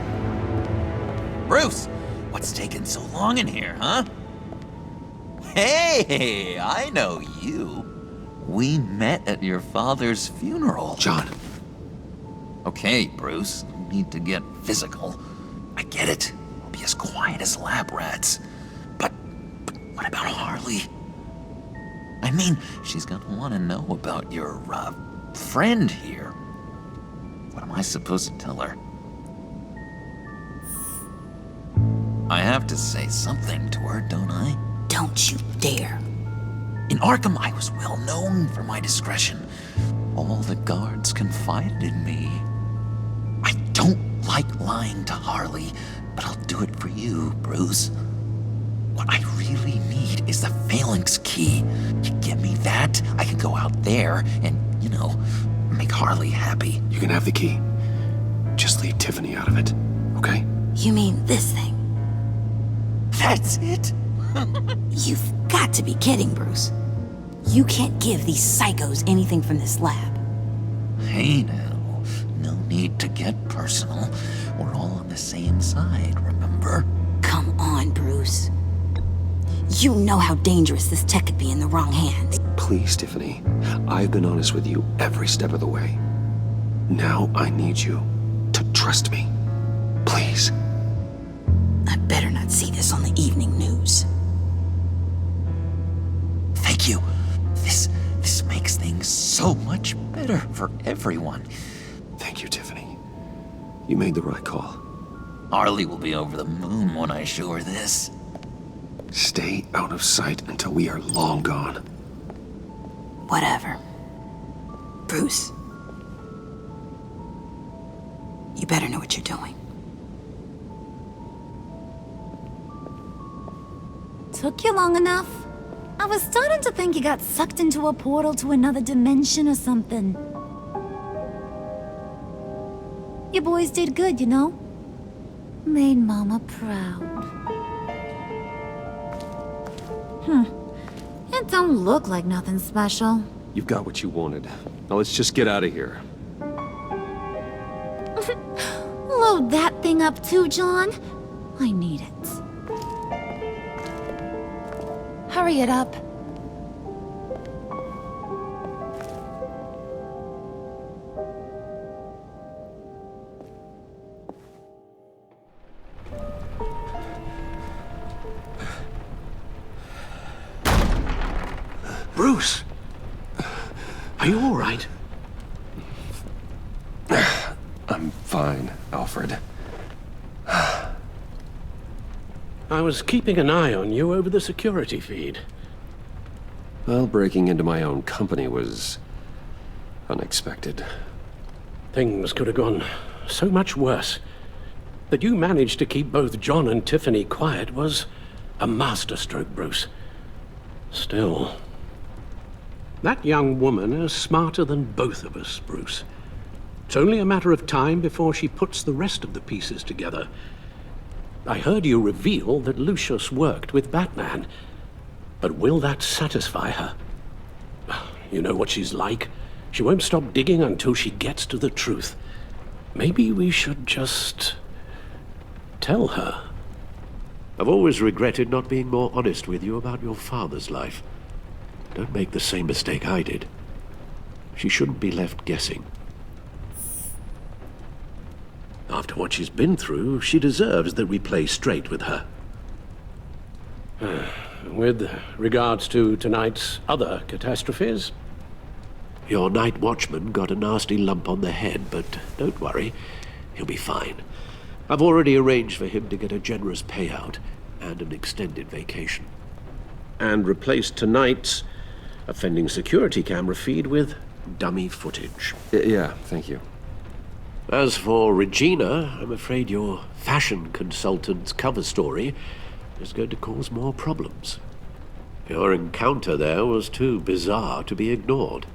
Bruce, what's taking so long in here, huh? Hey, I know you. We met at your father's funeral. John. Okay, Bruce, no need to get physical. I get it. We'll be as quiet as lab rats. But what about Harley? I mean, she's gonna want to know about your, friend here. What am I supposed to tell her? I have to say something to her, don't I? Don't you dare. In Arkham, I was well known for my discretion. All the guards confided in me. I don't like lying to Harley, but I'll do it for you, Bruce. What I really need is the phalanx key. You give me that, I can go out there and, make Harley happy. You can have the key. Just leave Tiffany out of it, okay? You mean this thing? That's it? You've got to be kidding, Bruce. You can't give these psychos anything from this lab. Hey now, no need to get personal. We're all on the same side, remember? Come on, Bruce. You know how dangerous this tech could be in the wrong hands. Please, Tiffany. I've been honest with you every step of the way. Now I need you to trust me. Please. I better not see this on the evening news. Thank you. This makes things so much better for everyone. Thank you, Tiffany. You made the right call. Harley will be over the moon when I show her this. Stay out of sight until we are long gone. Whatever. Bruce. You better know what you're doing. Took you long enough? I was starting to think you got sucked into a portal to another dimension or something. You boys did good, you know? Made Mama proud. It don't look like nothing special. You've got what you wanted. Now let's just get out of here. Load that thing up too, John. I need it. Hurry it up. Bruce! Are you all right? I'm fine, Alfred. I was keeping an eye on you over the security feed. Well, breaking into my own company was unexpected. Things could have gone so much worse. That you managed to keep both John and Tiffany quiet was a masterstroke, Bruce. Still, that young woman is smarter than both of us, Bruce. It's only a matter of time before she puts the rest of the pieces together. I heard you reveal that Lucius worked with Batman. But will that satisfy her? You know what she's like. She won't stop digging until she gets to the truth. Maybe we should just tell her. I've always regretted not being more honest with you about your father's life. Don't make the same mistake I did. She shouldn't be left guessing. After what she's been through, she deserves that we play straight with her. With regards to tonight's other catastrophes? Your night watchman got a nasty lump on the head, but don't worry, he'll be fine. I've already arranged for him to get a generous payout and an extended vacation. And replaced tonight's offending security camera feed with dummy footage. Yeah, thank you. As for Regina, I'm afraid your fashion consultant's cover story is going to cause more problems. Your encounter there was too bizarre to be ignored.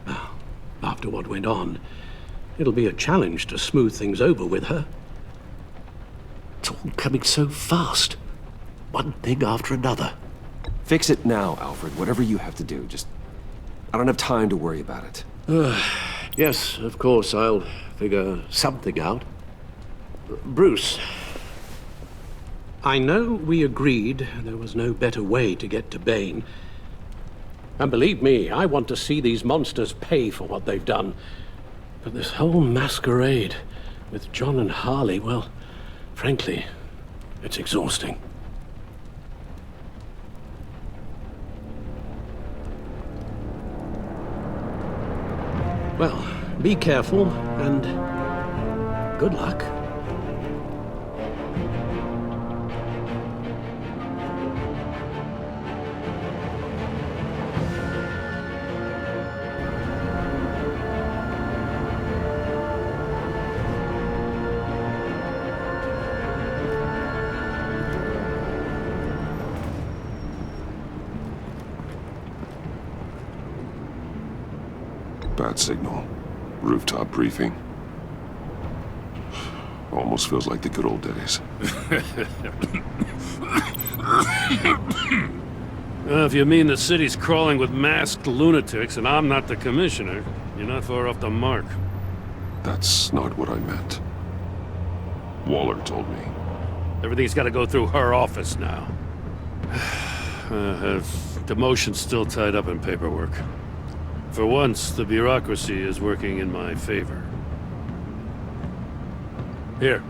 Well, after what went on, it'll be a challenge to smooth things over with her. It's all coming so fast. One thing after another. Fix it now, Alfred. Whatever you have to do. Just... I don't have time to worry about it. Yes, of course, I'll figure something out. Bruce, I know we agreed there was no better way to get to Bane. And believe me, I want to see these monsters pay for what they've done. But this whole masquerade with John and Harley, well, frankly, it's exhausting. Well, be careful, and good luck. Bad signal. Rooftop briefing. Almost feels like the good old days. If you mean the city's crawling with masked lunatics and I'm not the commissioner, you're not far off the mark. That's not what I meant. Waller told me. Everything's got to go through her office now. Demotion's still tied up in paperwork. For once, the bureaucracy is working in my favor. Here.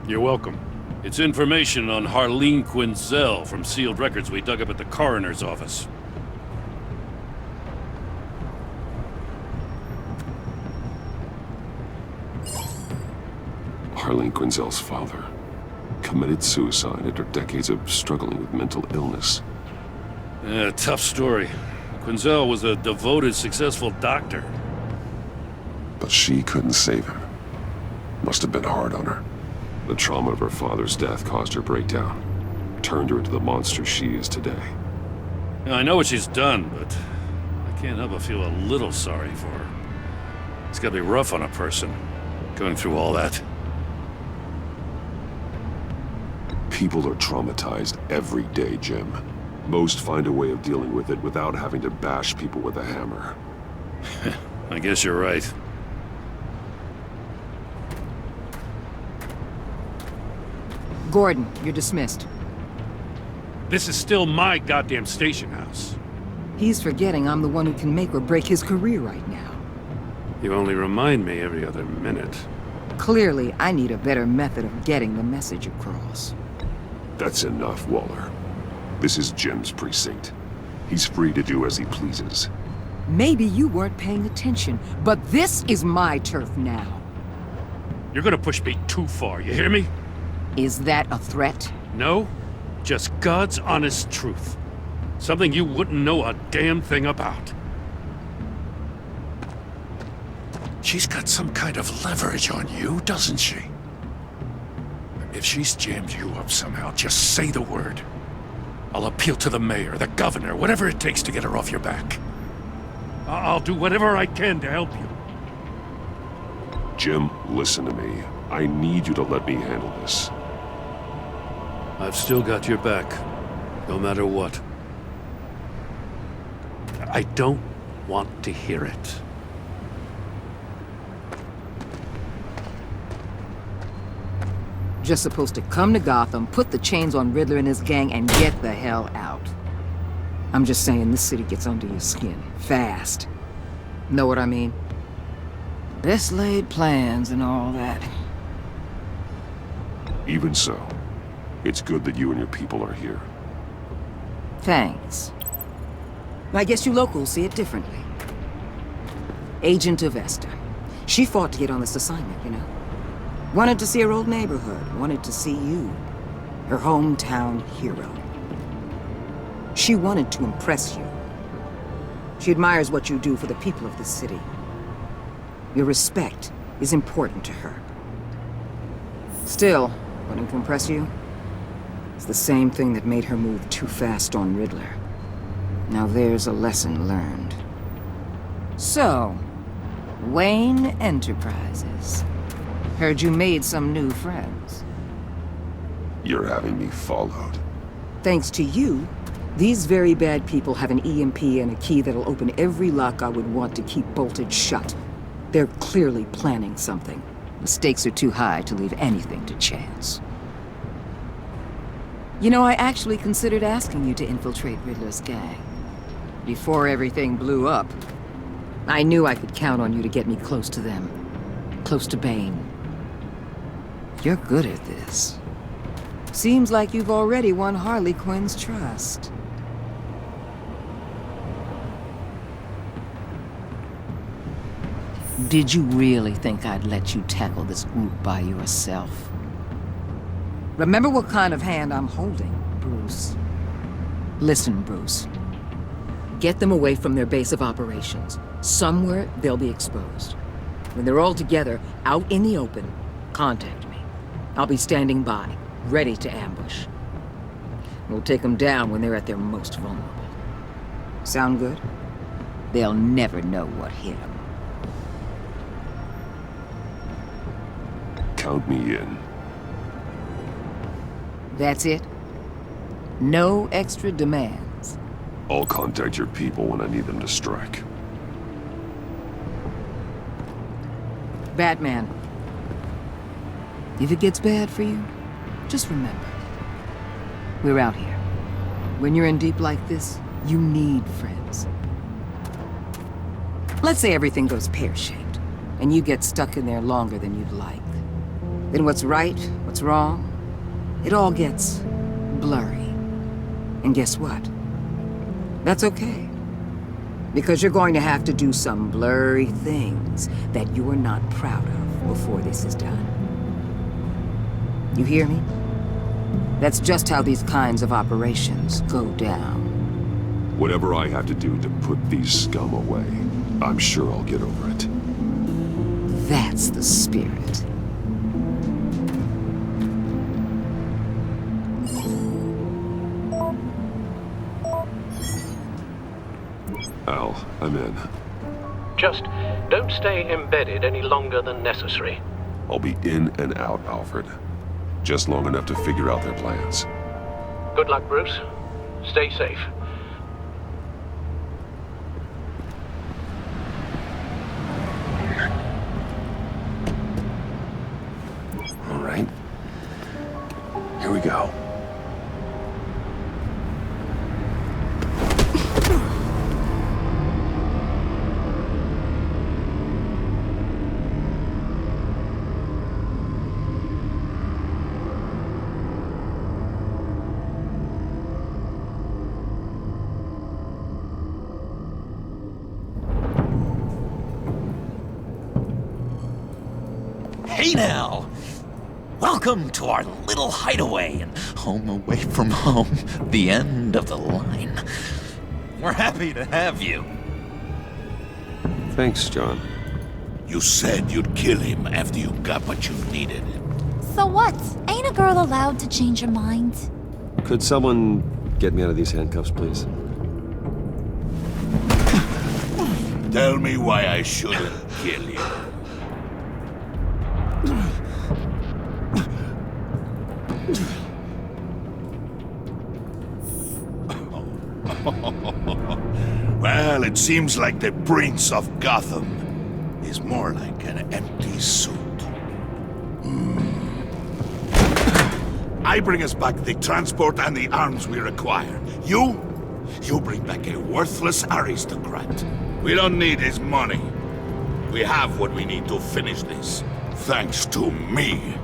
You're welcome. It's information on Harleen Quinzel from sealed records we dug up at the coroner's office. Harleen Quinzel's father committed suicide after decades of struggling with mental illness. Yeah, tough story. Quinzel was a devoted, successful doctor. But she couldn't save him. Must have been hard on her. The trauma of her father's death caused her breakdown. Turned her into the monster she is today. I know what she's done, but I can't help but feel a little sorry for her. It's gotta be rough on a person, going through all that. People are traumatized every day, Jim. Most find a way of dealing with it without having to bash people with a hammer. I guess you're right. Gordon, you're dismissed. This is still my goddamn station house. He's forgetting I'm the one who can make or break his career right now. You only remind me every other minute. Clearly, I need a better method of getting the message across. That's enough, Waller. This is Jim's precinct. He's free to do as he pleases. Maybe you weren't paying attention, but this is my turf now. You're gonna push me too far, you hear me? Is that a threat? No, just God's honest truth. Something you wouldn't know a damn thing about. She's got some kind of leverage on you, doesn't she? If she's jammed you up somehow, just say the word. I'll appeal to the mayor, the governor, whatever it takes to get her off your back. I'll do whatever I can to help you. Jim, listen to me. I need you to let me handle this. I've still got your back, no matter what. I don't want to hear it. Just supposed to come to Gotham, put the chains on Riddler and his gang, and get the hell out. I'm just saying, this city gets under your skin. Fast. Know what I mean? Best laid plans and all that. Even so, it's good that you and your people are here. Thanks. I guess you locals see it differently. Agent of Esther. She fought to get on this assignment, you know? Wanted to see her old neighborhood, wanted to see you, her hometown hero. She wanted to impress you. She admires what you do for the people of this city. Your respect is important to her. Still, wanting to impress you? It's the same thing that made her move too fast on Riddler. Now there's a lesson learned. So, Wayne Enterprises. Heard you made some new friends. You're having me followed. Thanks to you, these very bad people have an EMP and a key that'll open every lock I would want to keep bolted shut. They're clearly planning something. The stakes are too high to leave anything to chance. You know, I actually considered asking you to infiltrate Riddler's gang. Before everything blew up, I knew I could count on you to get me close to them. Close to Bane. You're good at this. Seems like you've already won Harley Quinn's trust. Did you really think I'd let you tackle this group by yourself? Remember what kind of hand I'm holding, Bruce. Listen, Bruce. Get them away from their base of operations. Somewhere they'll be exposed. When they're all together, out in the open, contact me. I'll be standing by, ready to ambush. We'll take them down when they're at their most vulnerable. Sound good? They'll never know what hit them. Count me in. That's it? No extra demands? I'll contact your people when I need them to strike. Batman. If it gets bad for you, just remember. We're out here. When you're in deep like this, you need friends. Let's say everything goes pear-shaped, and you get stuck in there longer than you'd like. Then what's right, what's wrong, it all gets blurry. And guess what? That's okay. Because you're going to have to do some blurry things that you're not proud of before this is done. You hear me? That's just how these kinds of operations go down. Whatever I have to do to put these scum away, I'm sure I'll get over it. That's the spirit. Al, I'm in. Just don't stay embedded any longer than necessary. I'll be in and out, Alfred. Just long enough to figure out their plans. Good luck, Bruce. Stay safe. All right. Here we go. Hey now! Welcome to our little hideaway and home away from home, the end of the line. We're happy to have you. Thanks, John. You said you'd kill him after you got what you needed. So what? Ain't a girl allowed to change her mind? Could someone get me out of these handcuffs, please? Tell me why I shouldn't kill you. Well, it seems like the Prince of Gotham is more like an empty suit. I bring us back the transport and the arms we require. You bring back a worthless aristocrat. We don't need his money. We have what we need to finish this, thanks to me.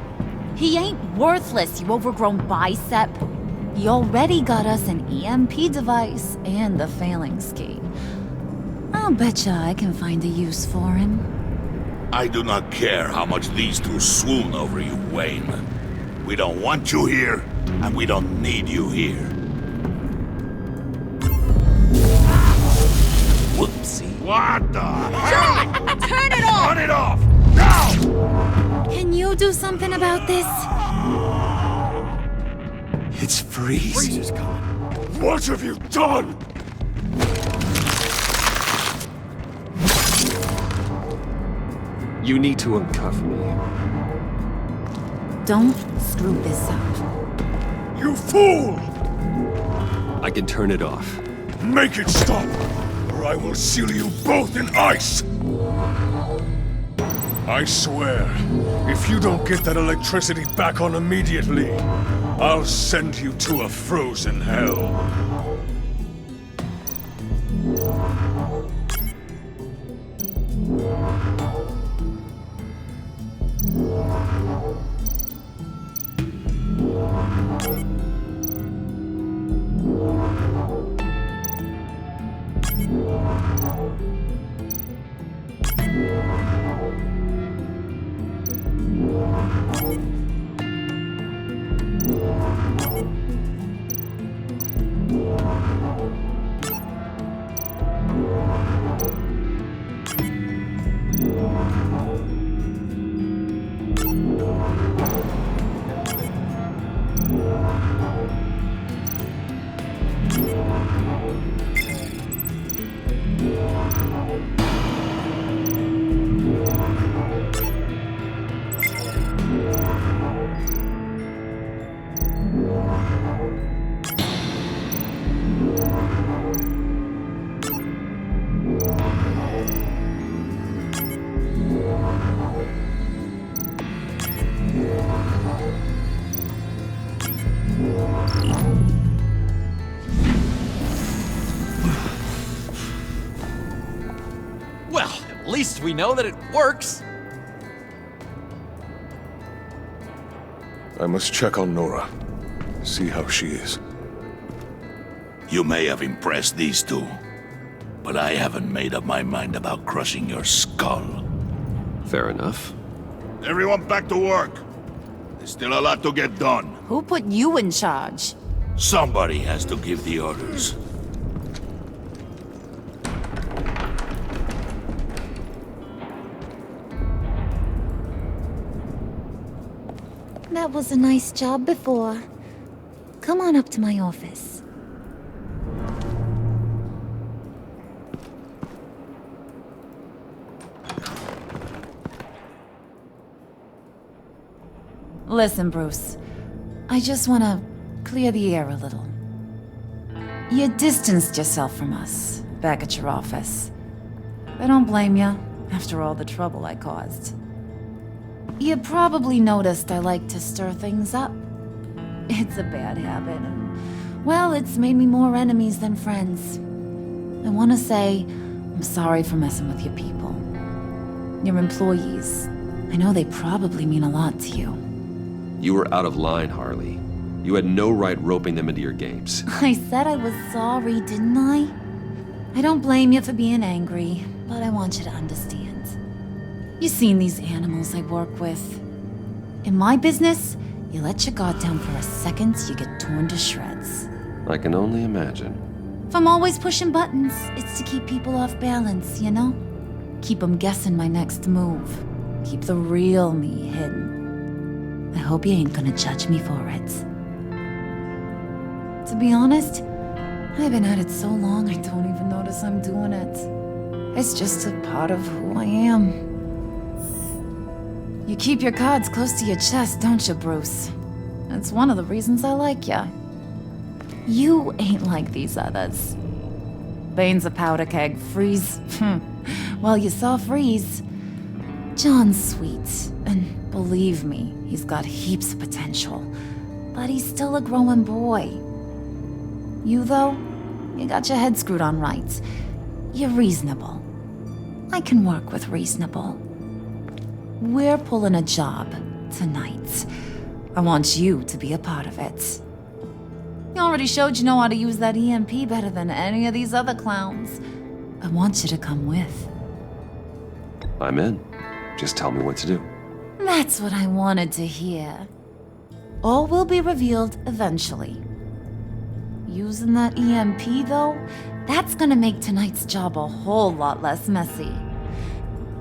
He ain't worthless, you overgrown bicep. He already got us an EMP device and the phalanx key. I'll betcha I can find a use for him. I do not care how much these two swoon over you, Wayne. We don't want you here, and we don't need you here. Whoopsie. What the hell? John! Turn it off! Turn it off! Now! do something about this? It's Freeze. Freeze is coming. What have you done? You need to uncuff me. Don't screw this up. You fool! I can turn it off. Make it stop, or I will seal you both in ice! I swear, if you don't get that electricity back on immediately, I'll send you to a frozen hell. Well, at least we know that it works. I must check on Nora. See how she is. You may have impressed these two, but I haven't made up my mind about crushing your skull. Fair enough. Everyone back to work. There's still a lot to get done. Who put you in charge? Somebody has to give the orders. That was a nice job before. Come on up to my office. Listen, Bruce. I just want to clear the air a little. You distanced yourself from us back at your office. I don't blame you, after all the trouble I caused. You probably noticed I like to stir things up. It's a bad habit, and, well, it's made me more enemies than friends. I want to say I'm sorry for messing with your people. Your employees. I know they probably mean a lot to you. You were out of line, Harley. You had no right roping them into your games. I said I was sorry, didn't I? I don't blame you for being angry, but I want you to understand. You've seen these animals I work with. In my business, you let your guard down for a second, you get torn to shreds. I can only imagine. If I'm always pushing buttons, it's to keep people off balance, you know? Keep them guessing my next move. Keep the real me hidden. I hope you ain't gonna judge me for it. To be honest, I've been at it so long I don't even notice I'm doing it. It's just a part of who I am. You keep your cards close to your chest, don't you, Bruce? That's one of the reasons I like ya. You ain't like these others. Bane's a powder keg, Freeze. Well, you saw Freeze. John's sweet, and believe me, he's got heaps of potential. But he's still a growing boy. You, though, you got your head screwed on right. You're reasonable. I can work with reasonable. We're pulling a job tonight. I want you to be a part of it. You already showed you know how to use that EMP better than any of these other clowns. I want you to come with. I'm in. Just tell me what to do. That's what I wanted to hear. All will be revealed eventually. Using that EMP, though, that's gonna make tonight's job a whole lot less messy.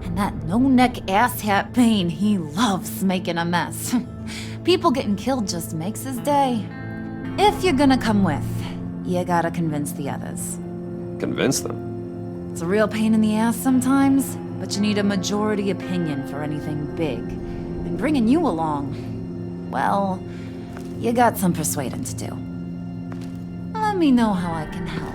And that no-neck asshat Bane, he loves making a mess. People getting killed just makes his day. If you're gonna come with, you gotta convince the others. Convince them? It's a real pain in the ass sometimes, but you need a majority opinion for anything big. And bringing you along, well, you got some persuading to do. Let me know how I can help.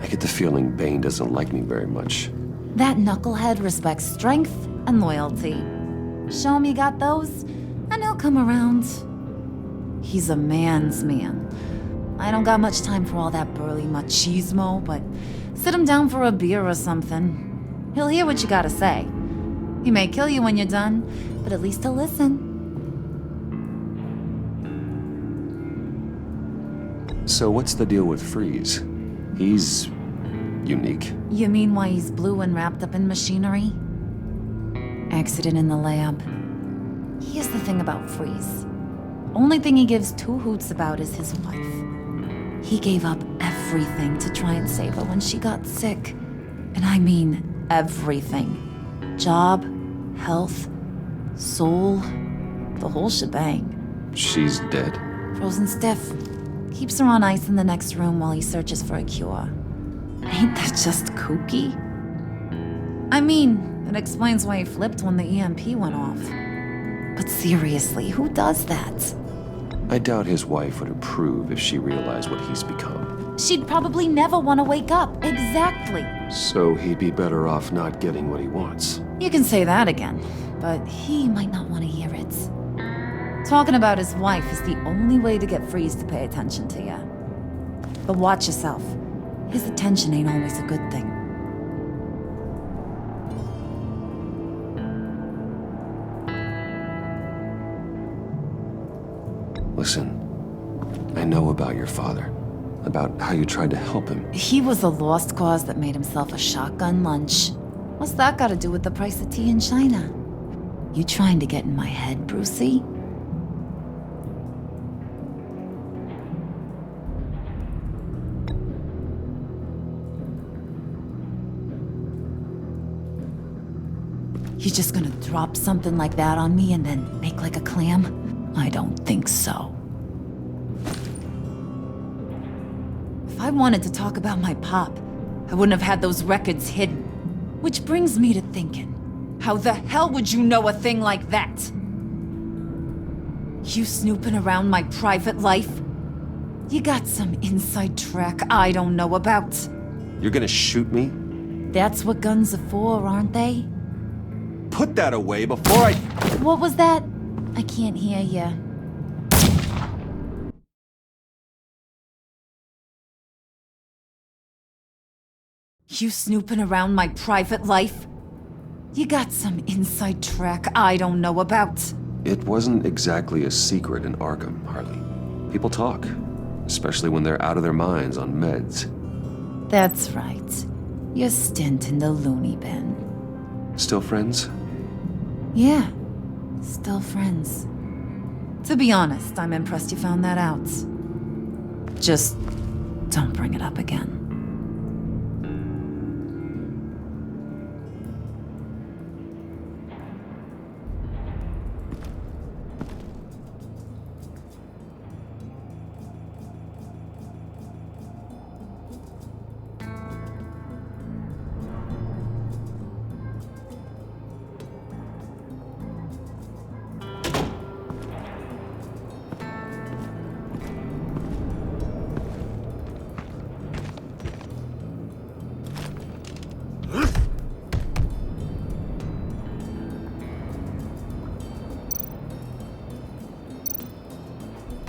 I get the feeling Bane doesn't like me very much. That knucklehead respects strength and loyalty. Show him you got those, and he'll come around. He's a man's man. I don't got much time for all that burly machismo, but sit him down for a beer or something. He'll hear what you gotta say. He may kill you when you're done, but at least he'll listen. So what's the deal with Freeze? He's unique. You mean why he's blue and wrapped up in machinery? Accident in the lab. Here's the thing about Freeze. Only thing he gives two hoots about is his wife. He gave up everything to try and save her when she got sick. And I mean everything. Job, health, soul, the whole shebang. She's dead? Frozen stiff. Keeps her on ice in the next room while he searches for a cure. Ain't that just kooky? I mean, it explains why he flipped when the EMP went off. But seriously, who does that? I doubt his wife would approve if she realized what he's become. She'd probably never want to wake up. Exactly. So he'd be better off not getting what he wants. You can say that again, but he might not want to hear it. Talking about his wife is the only way to get Freeze to pay attention to you. But watch yourself. His attention ain't always a good thing. Listen, I know about your father. About how you tried to help him. He was a lost cause that made himself a shotgun lunch. What's that got to do with the price of tea in China? You trying to get in my head, Brucey? You just gonna drop something like that on me and then make like a clam? I don't think so. If I wanted to talk about my pop, I wouldn't have had those records hidden. Which brings me to thinking, how the hell would you know a thing like that? You snooping around my private life? You got some inside track I don't know about. You're gonna shoot me? That's what guns are for, aren't they? Put that away before I... What was that? I can't hear ya. You snooping around my private life? You got some inside track I don't know about. It wasn't exactly a secret in Arkham, Harley. People talk, especially when they're out of their minds on meds. That's right. Your stint in the loony bin. Still friends? Yeah, still friends. To be honest, I'm impressed you found that out. Just don't bring it up again.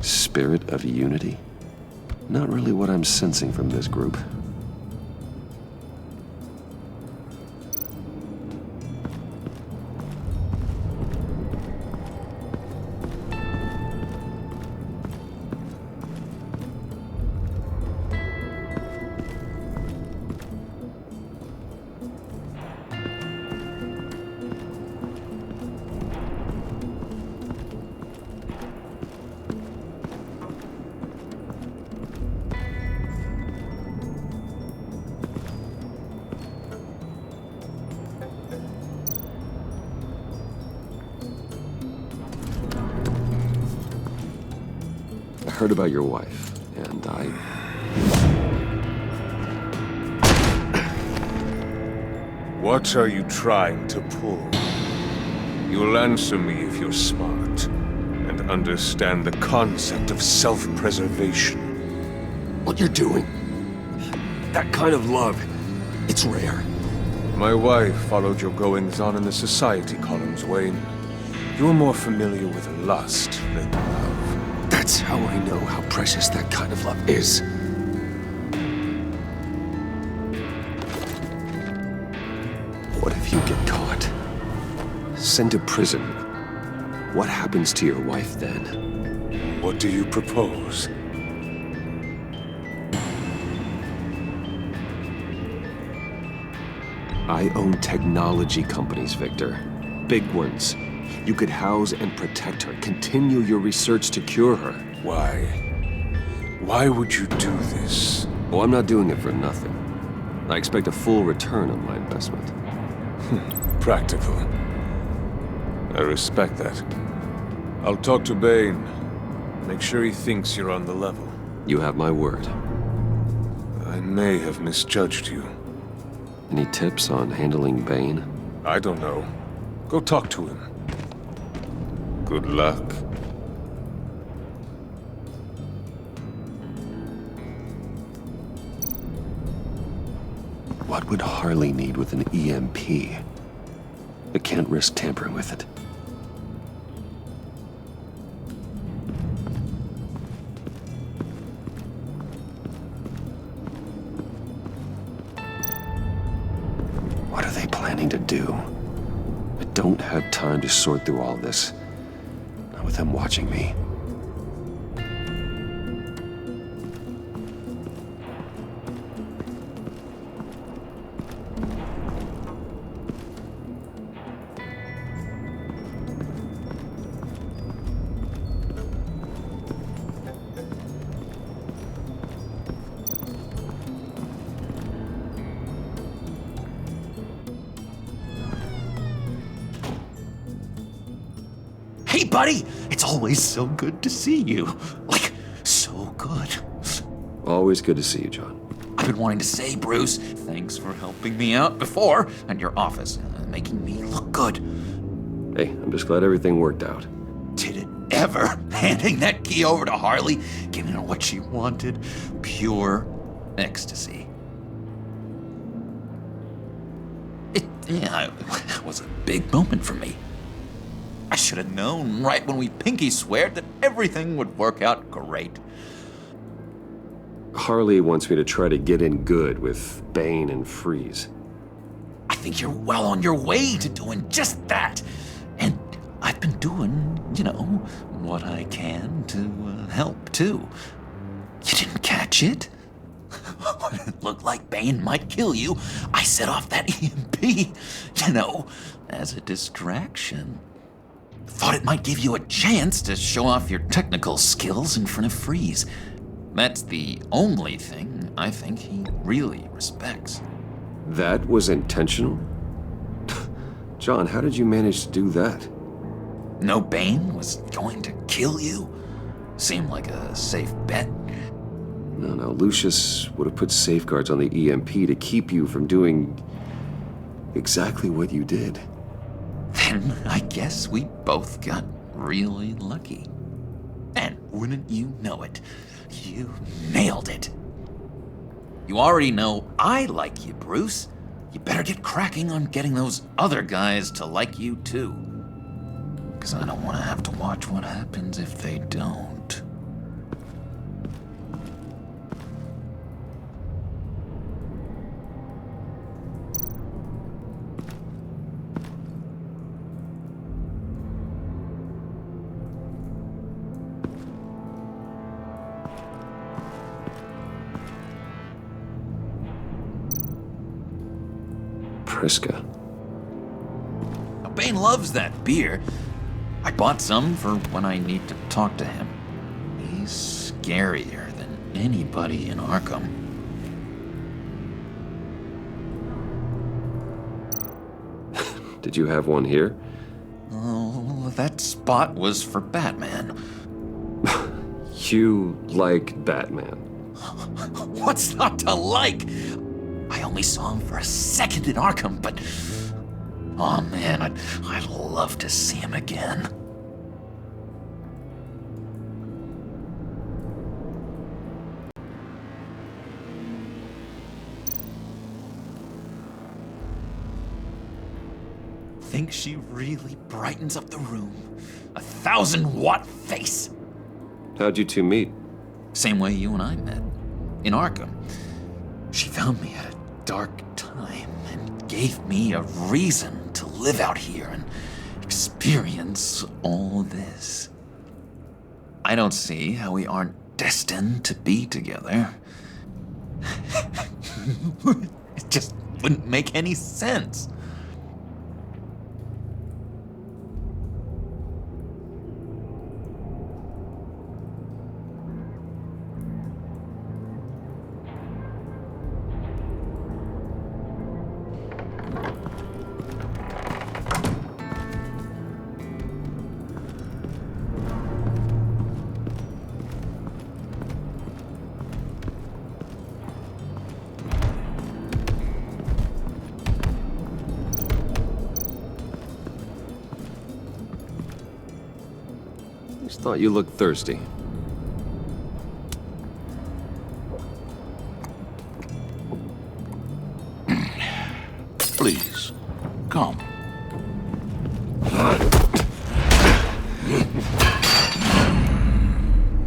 Spirit of unity? Not really what I'm sensing from this group. heard about your wife, and What are you trying to pull? You'll answer me if you're smart, and understand the concept of self-preservation. What you're doing, that kind of love, it's rare. My wife followed your goings-on in the society columns, Wayne. You're more familiar with lust than love. That's how I know how precious that kind of love is. What if you get caught? Sent to prison. What happens to your wife then? What do you propose? I own technology companies, Victor. Big ones. You could house and protect her, continue your research to cure her. Why? Why would you do this? Oh, I'm not doing it for nothing. I expect a full return on my investment. Practical. I respect that. I'll talk to Bane. Make sure he thinks you're on the level. You have my word. I may have misjudged you. Any tips on handling Bane? I don't know. Go talk to him. Good luck. What would Harley need with an EMP? I can't risk tampering with it. What are they planning to do? I don't have time to sort through all this. Not with them watching me. Hey, buddy! It's always so good to see you. Like, so good. Always good to see you, John. I've been wanting to say, Bruce, thanks for helping me out before at your office, making me look good. Hey, I'm just glad everything worked out. Did it ever? Handing that key over to Harley, giving her what she wanted. Pure ecstasy. It was a big moment for me. I should have known right when we pinky sweared that everything would work out great. Harley wants me to try to get in good with Bane and Freeze. I think you're well on your way to doing just that. And I've been doing, what I can to help, too. You didn't catch it? When it looked like Bane might kill you, I set off that EMP, as a distraction. Thought it might give you a chance to show off your technical skills in front of Freeze. That's the only thing I think he really respects. That was intentional? John, how did you manage to do that? No Bane was going to kill you? Seemed like a safe bet. No, Lucius would have put safeguards on the EMP to keep you from doing exactly what you did. Then I guess we both got really lucky. And wouldn't you know it, you nailed it. You already know I like you, Bruce. You better get cracking on getting those other guys to like you too. 'Cause I don't want to have to watch what happens if they don't. Priska. Bane loves that beer. I bought some for when I need to talk to him. He's scarier than anybody in Arkham. Did you have one here? Oh, that spot was for Batman. You like Batman? What's not to like? I only saw him for a second in Arkham, but... oh man, I'd love to see him again. Think she really brightens up the room? 1,000-watt face! How'd you two meet? Same way you and I met. In Arkham. She found me at a dark time and gave me a reason to live out here and experience all this. I don't see how we aren't destined to be together. It just wouldn't make any sense. Just thought you looked thirsty. Please, come.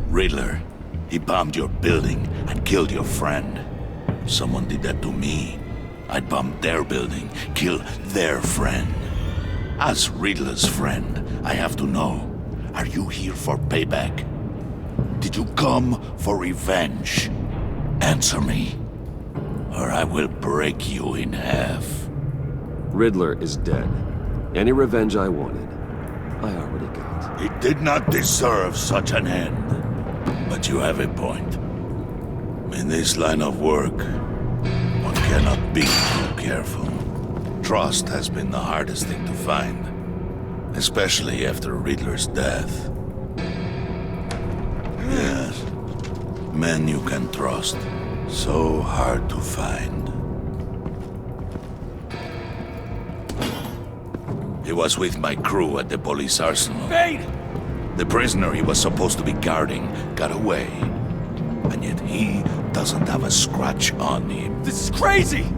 Riddler, he bombed your building and killed your friend. Someone did that to me. I'd bomb their building, kill their friend. As Riddler's friend, I have to know, are you here for payback? Did you come for revenge? Answer me, or I will break you in half. Riddler is dead. Any revenge I wanted, I already got. He did not deserve such an end. But you have a point. In this line of work, one cannot be too careful. Trust has been the hardest thing to find, especially after Riddler's death. Yes, men you can trust, so hard to find. He was with my crew at the police arsenal. Bane! The prisoner he was supposed to be guarding got away. And yet he doesn't have a scratch on him. This is crazy!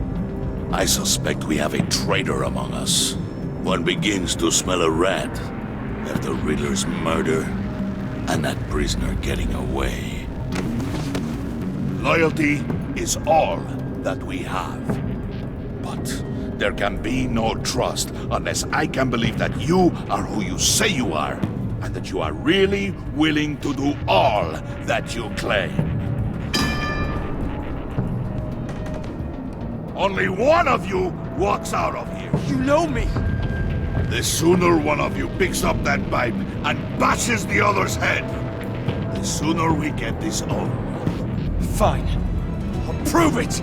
I suspect we have a traitor among us. One begins to smell a rat after Riddler's murder and that prisoner getting away. Loyalty is all that we have. But there can be no trust unless I can believe that you are who you say you are, and that you are really willing to do all that you claim. Only one of you walks out of here. You know me! The sooner one of you picks up that pipe and bashes the other's head, the sooner we get this over. Fine. I'll prove it!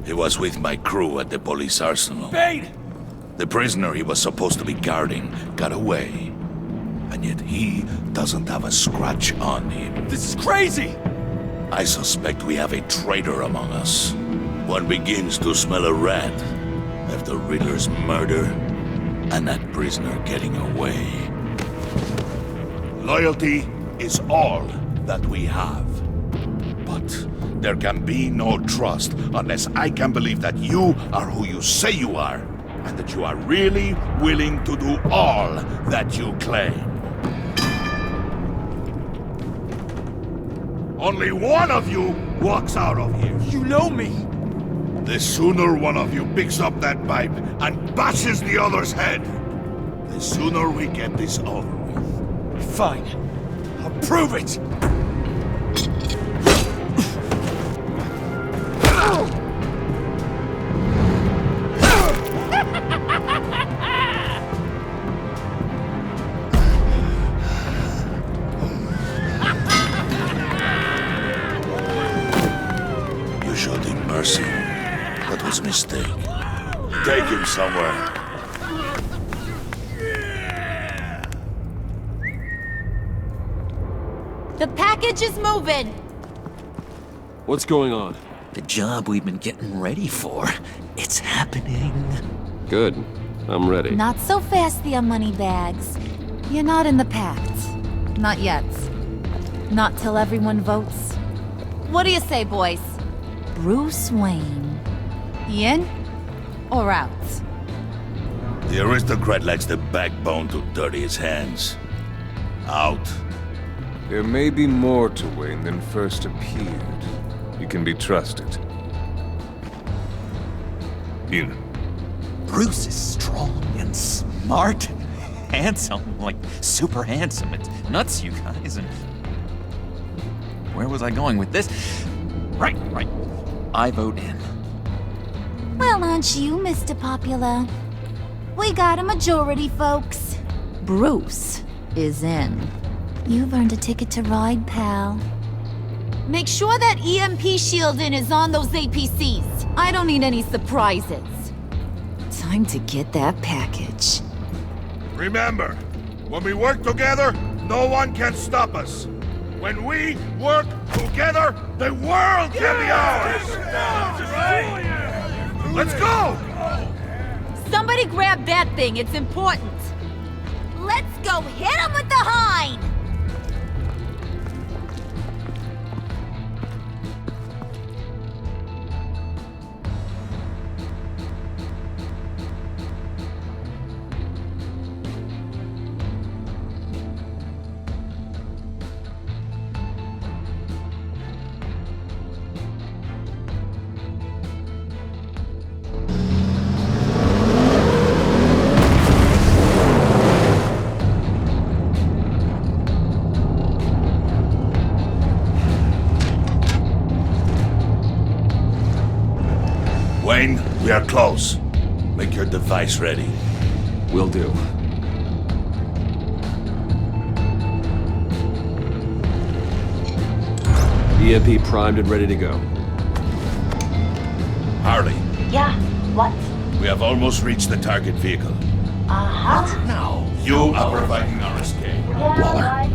He was with my crew at the police arsenal. Bane! The prisoner he was supposed to be guarding got away. And yet he doesn't have a scratch on him. This is crazy! I suspect we have a traitor among us. One begins to smell a rat after Riddler's murder and that prisoner getting away. Loyalty is all that we have. But there can be no trust unless I can believe that you are who you say you are, and that you are really willing to do all that you claim. Only one of you walks out of here. You know me! The sooner one of you picks up that pipe and bashes the other's head, the sooner we get this over with. Fine. I'll prove it! somewhere. The package is moving! What's going on? The job we've been getting ready for. It's happening. Good. I'm ready. Not so fast, the Moneybags. You're not in the pact. Not yet. Not till everyone votes. What do you say, boys? Bruce Wayne. In or out? The aristocrat lacks the backbone to dirty his hands. Out. There may be more to Wayne than first appeared. You can be trusted. In. Bruce is strong and smart and handsome, like super handsome. It's nuts, you guys. And where was I going with this? Right. I vote in. Well, aren't you, Mr. Popular? We got a majority, folks. Bruce is in. You've earned a ticket to ride, pal. Make sure that EMP shielding is on those APCs. I don't need any surprises. Time to get that package. Remember, when we work together, no one can stop us. When we work together, the world can be ours! Let's go! Somebody grab that thing, it's important. Let's go hit him with the hind! Wayne, we are close. Make your device ready. Will do. EMP primed and ready to go. Harley, Yeah, what? we have almost reached the target vehicle. Uh-huh. Now, you are providing our escape. Waller.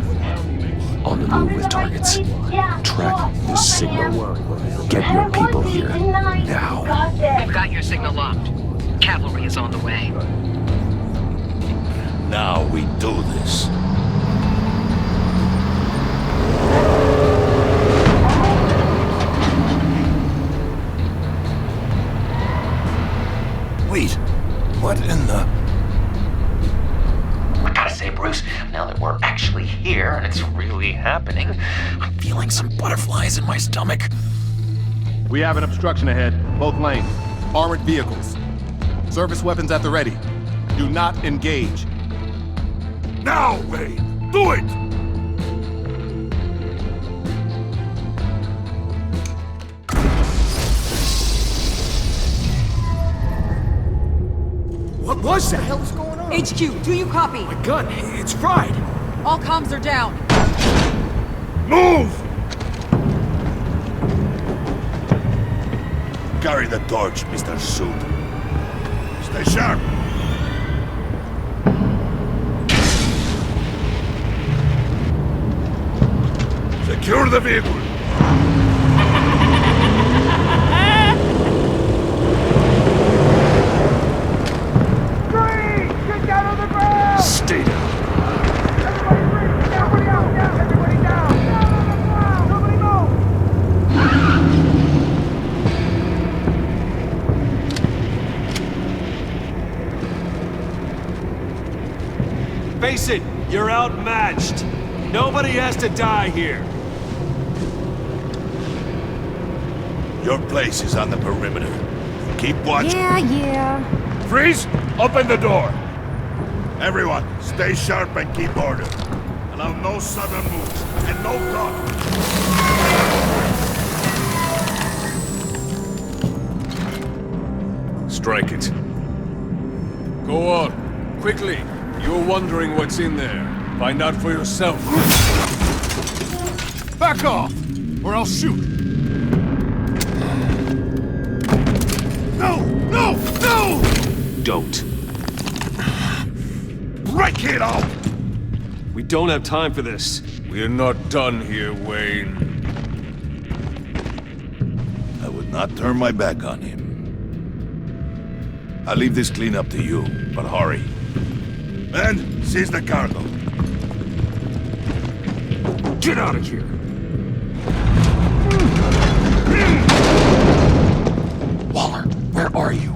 On the move with targets. Track the signal. Get your people here. Now. We've got your signal locked. Cavalry is on the way. Now we do this. Wait, what in the... I gotta say, Bruce, now that we're actually here and it's really happening, I'm feeling some butterflies in my stomach. We have an obstruction ahead, both lanes. Armored vehicles. Service weapons at the ready. Do not engage. Now, Wayne! Do it! What was that? What the hell is going on? HQ, do you copy? My gun, it's fried. All comms are down. Move! Carry the torch, Mr. Suit. Stay sharp. Secure the vehicle. Get down on the ground! Stay down. Everybody down! Everybody down! Down on the ground! Nobody move! Face it, you're outmatched. Nobody has to die here. Your place is on the perimeter. Keep watch. Yeah. Freeze! Open the door! Everyone, stay sharp and keep order. Allow no sudden moves, and no talk. Strike it. Go on. Quickly. You're wondering what's in there. Find out for yourself. Back off, or I'll shoot. No! No! No! don't. Break it out! We don't have time for this. We're not done here, Wayne. I would not turn my back on him. I'll leave this cleanup to you, but hurry. Men, seize the cargo. Get out of here! Waller, where are you?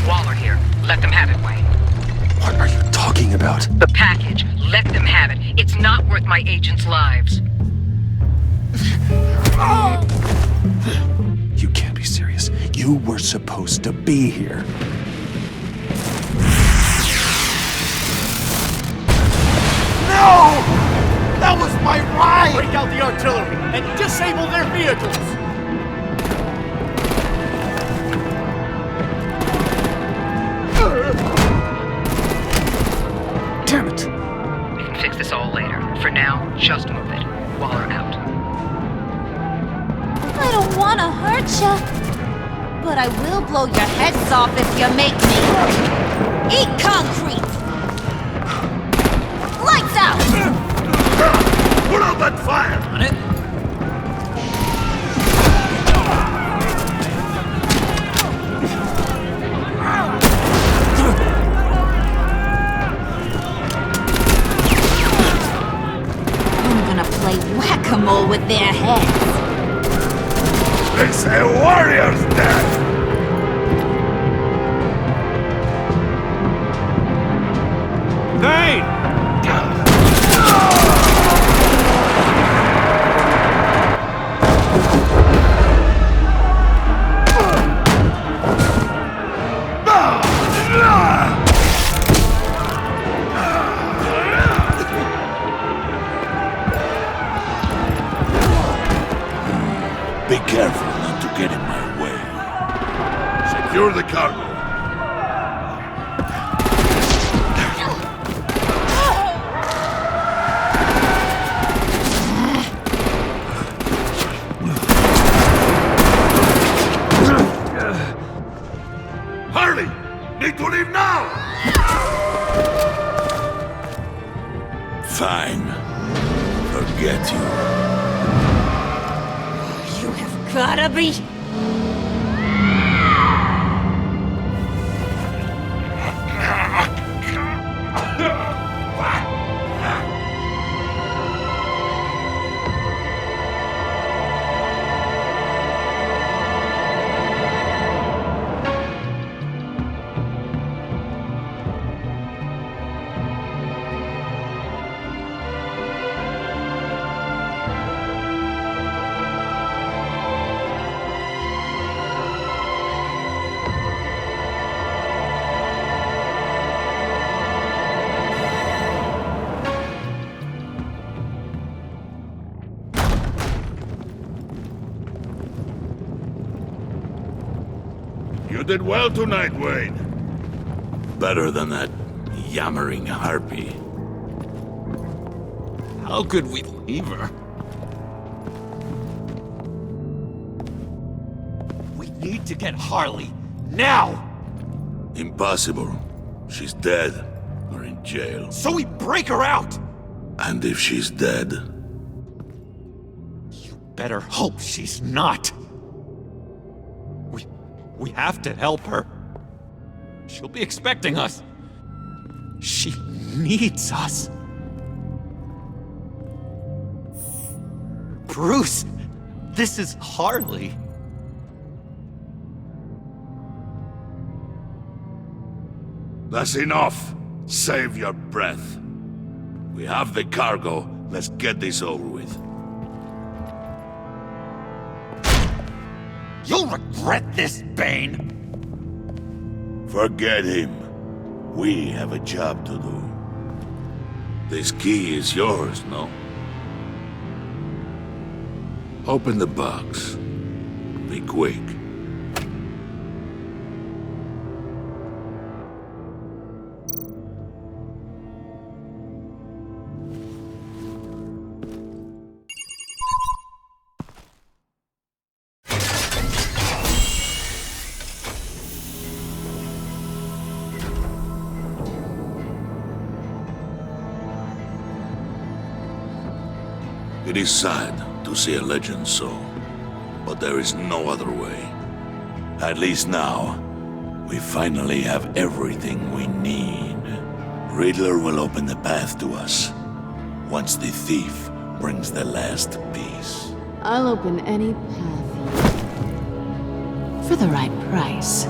Waller here. Let them have it, Wayne. What are you talking about? The package. Let them have it. It's not worth my agents' lives. You can't be serious. You were supposed to be here. No! That was my ride! Break out the artillery and disable their vehicles! Damn it! We can fix this all later. For now, just move it. Waller out. I don't want to hurt ya, but I will blow your heads off if you make me. Eat concrete! Lights out! Put out that fire! On it. I'm gonna play whack-a-mole with their heads. It's a warrior's death! Vane! Be careful not to get in my way. Secure the cargo. Harley! Need to leave now! Fine. Forget you. Gotta be... You did well tonight, Wayne. Better than that yammering harpy. How could we leave her? We need to get Harley. Now! Impossible. She's dead. Or in jail. So we break her out! And if she's dead... Better hope she's not. We have to help her. She'll be expecting us. She needs us. Bruce, this is Harley. That's enough. Save your breath. We have the cargo. Let's get this over with. You'll regret this, Bane! Forget him. We have a job to do. This key is yours, no? Open the box. Be quick. It is sad to see a legend so, but there is no other way. At least now, we finally have everything we need. Riddler will open the path to us, once the thief brings the last piece. I'll open any path for the right price.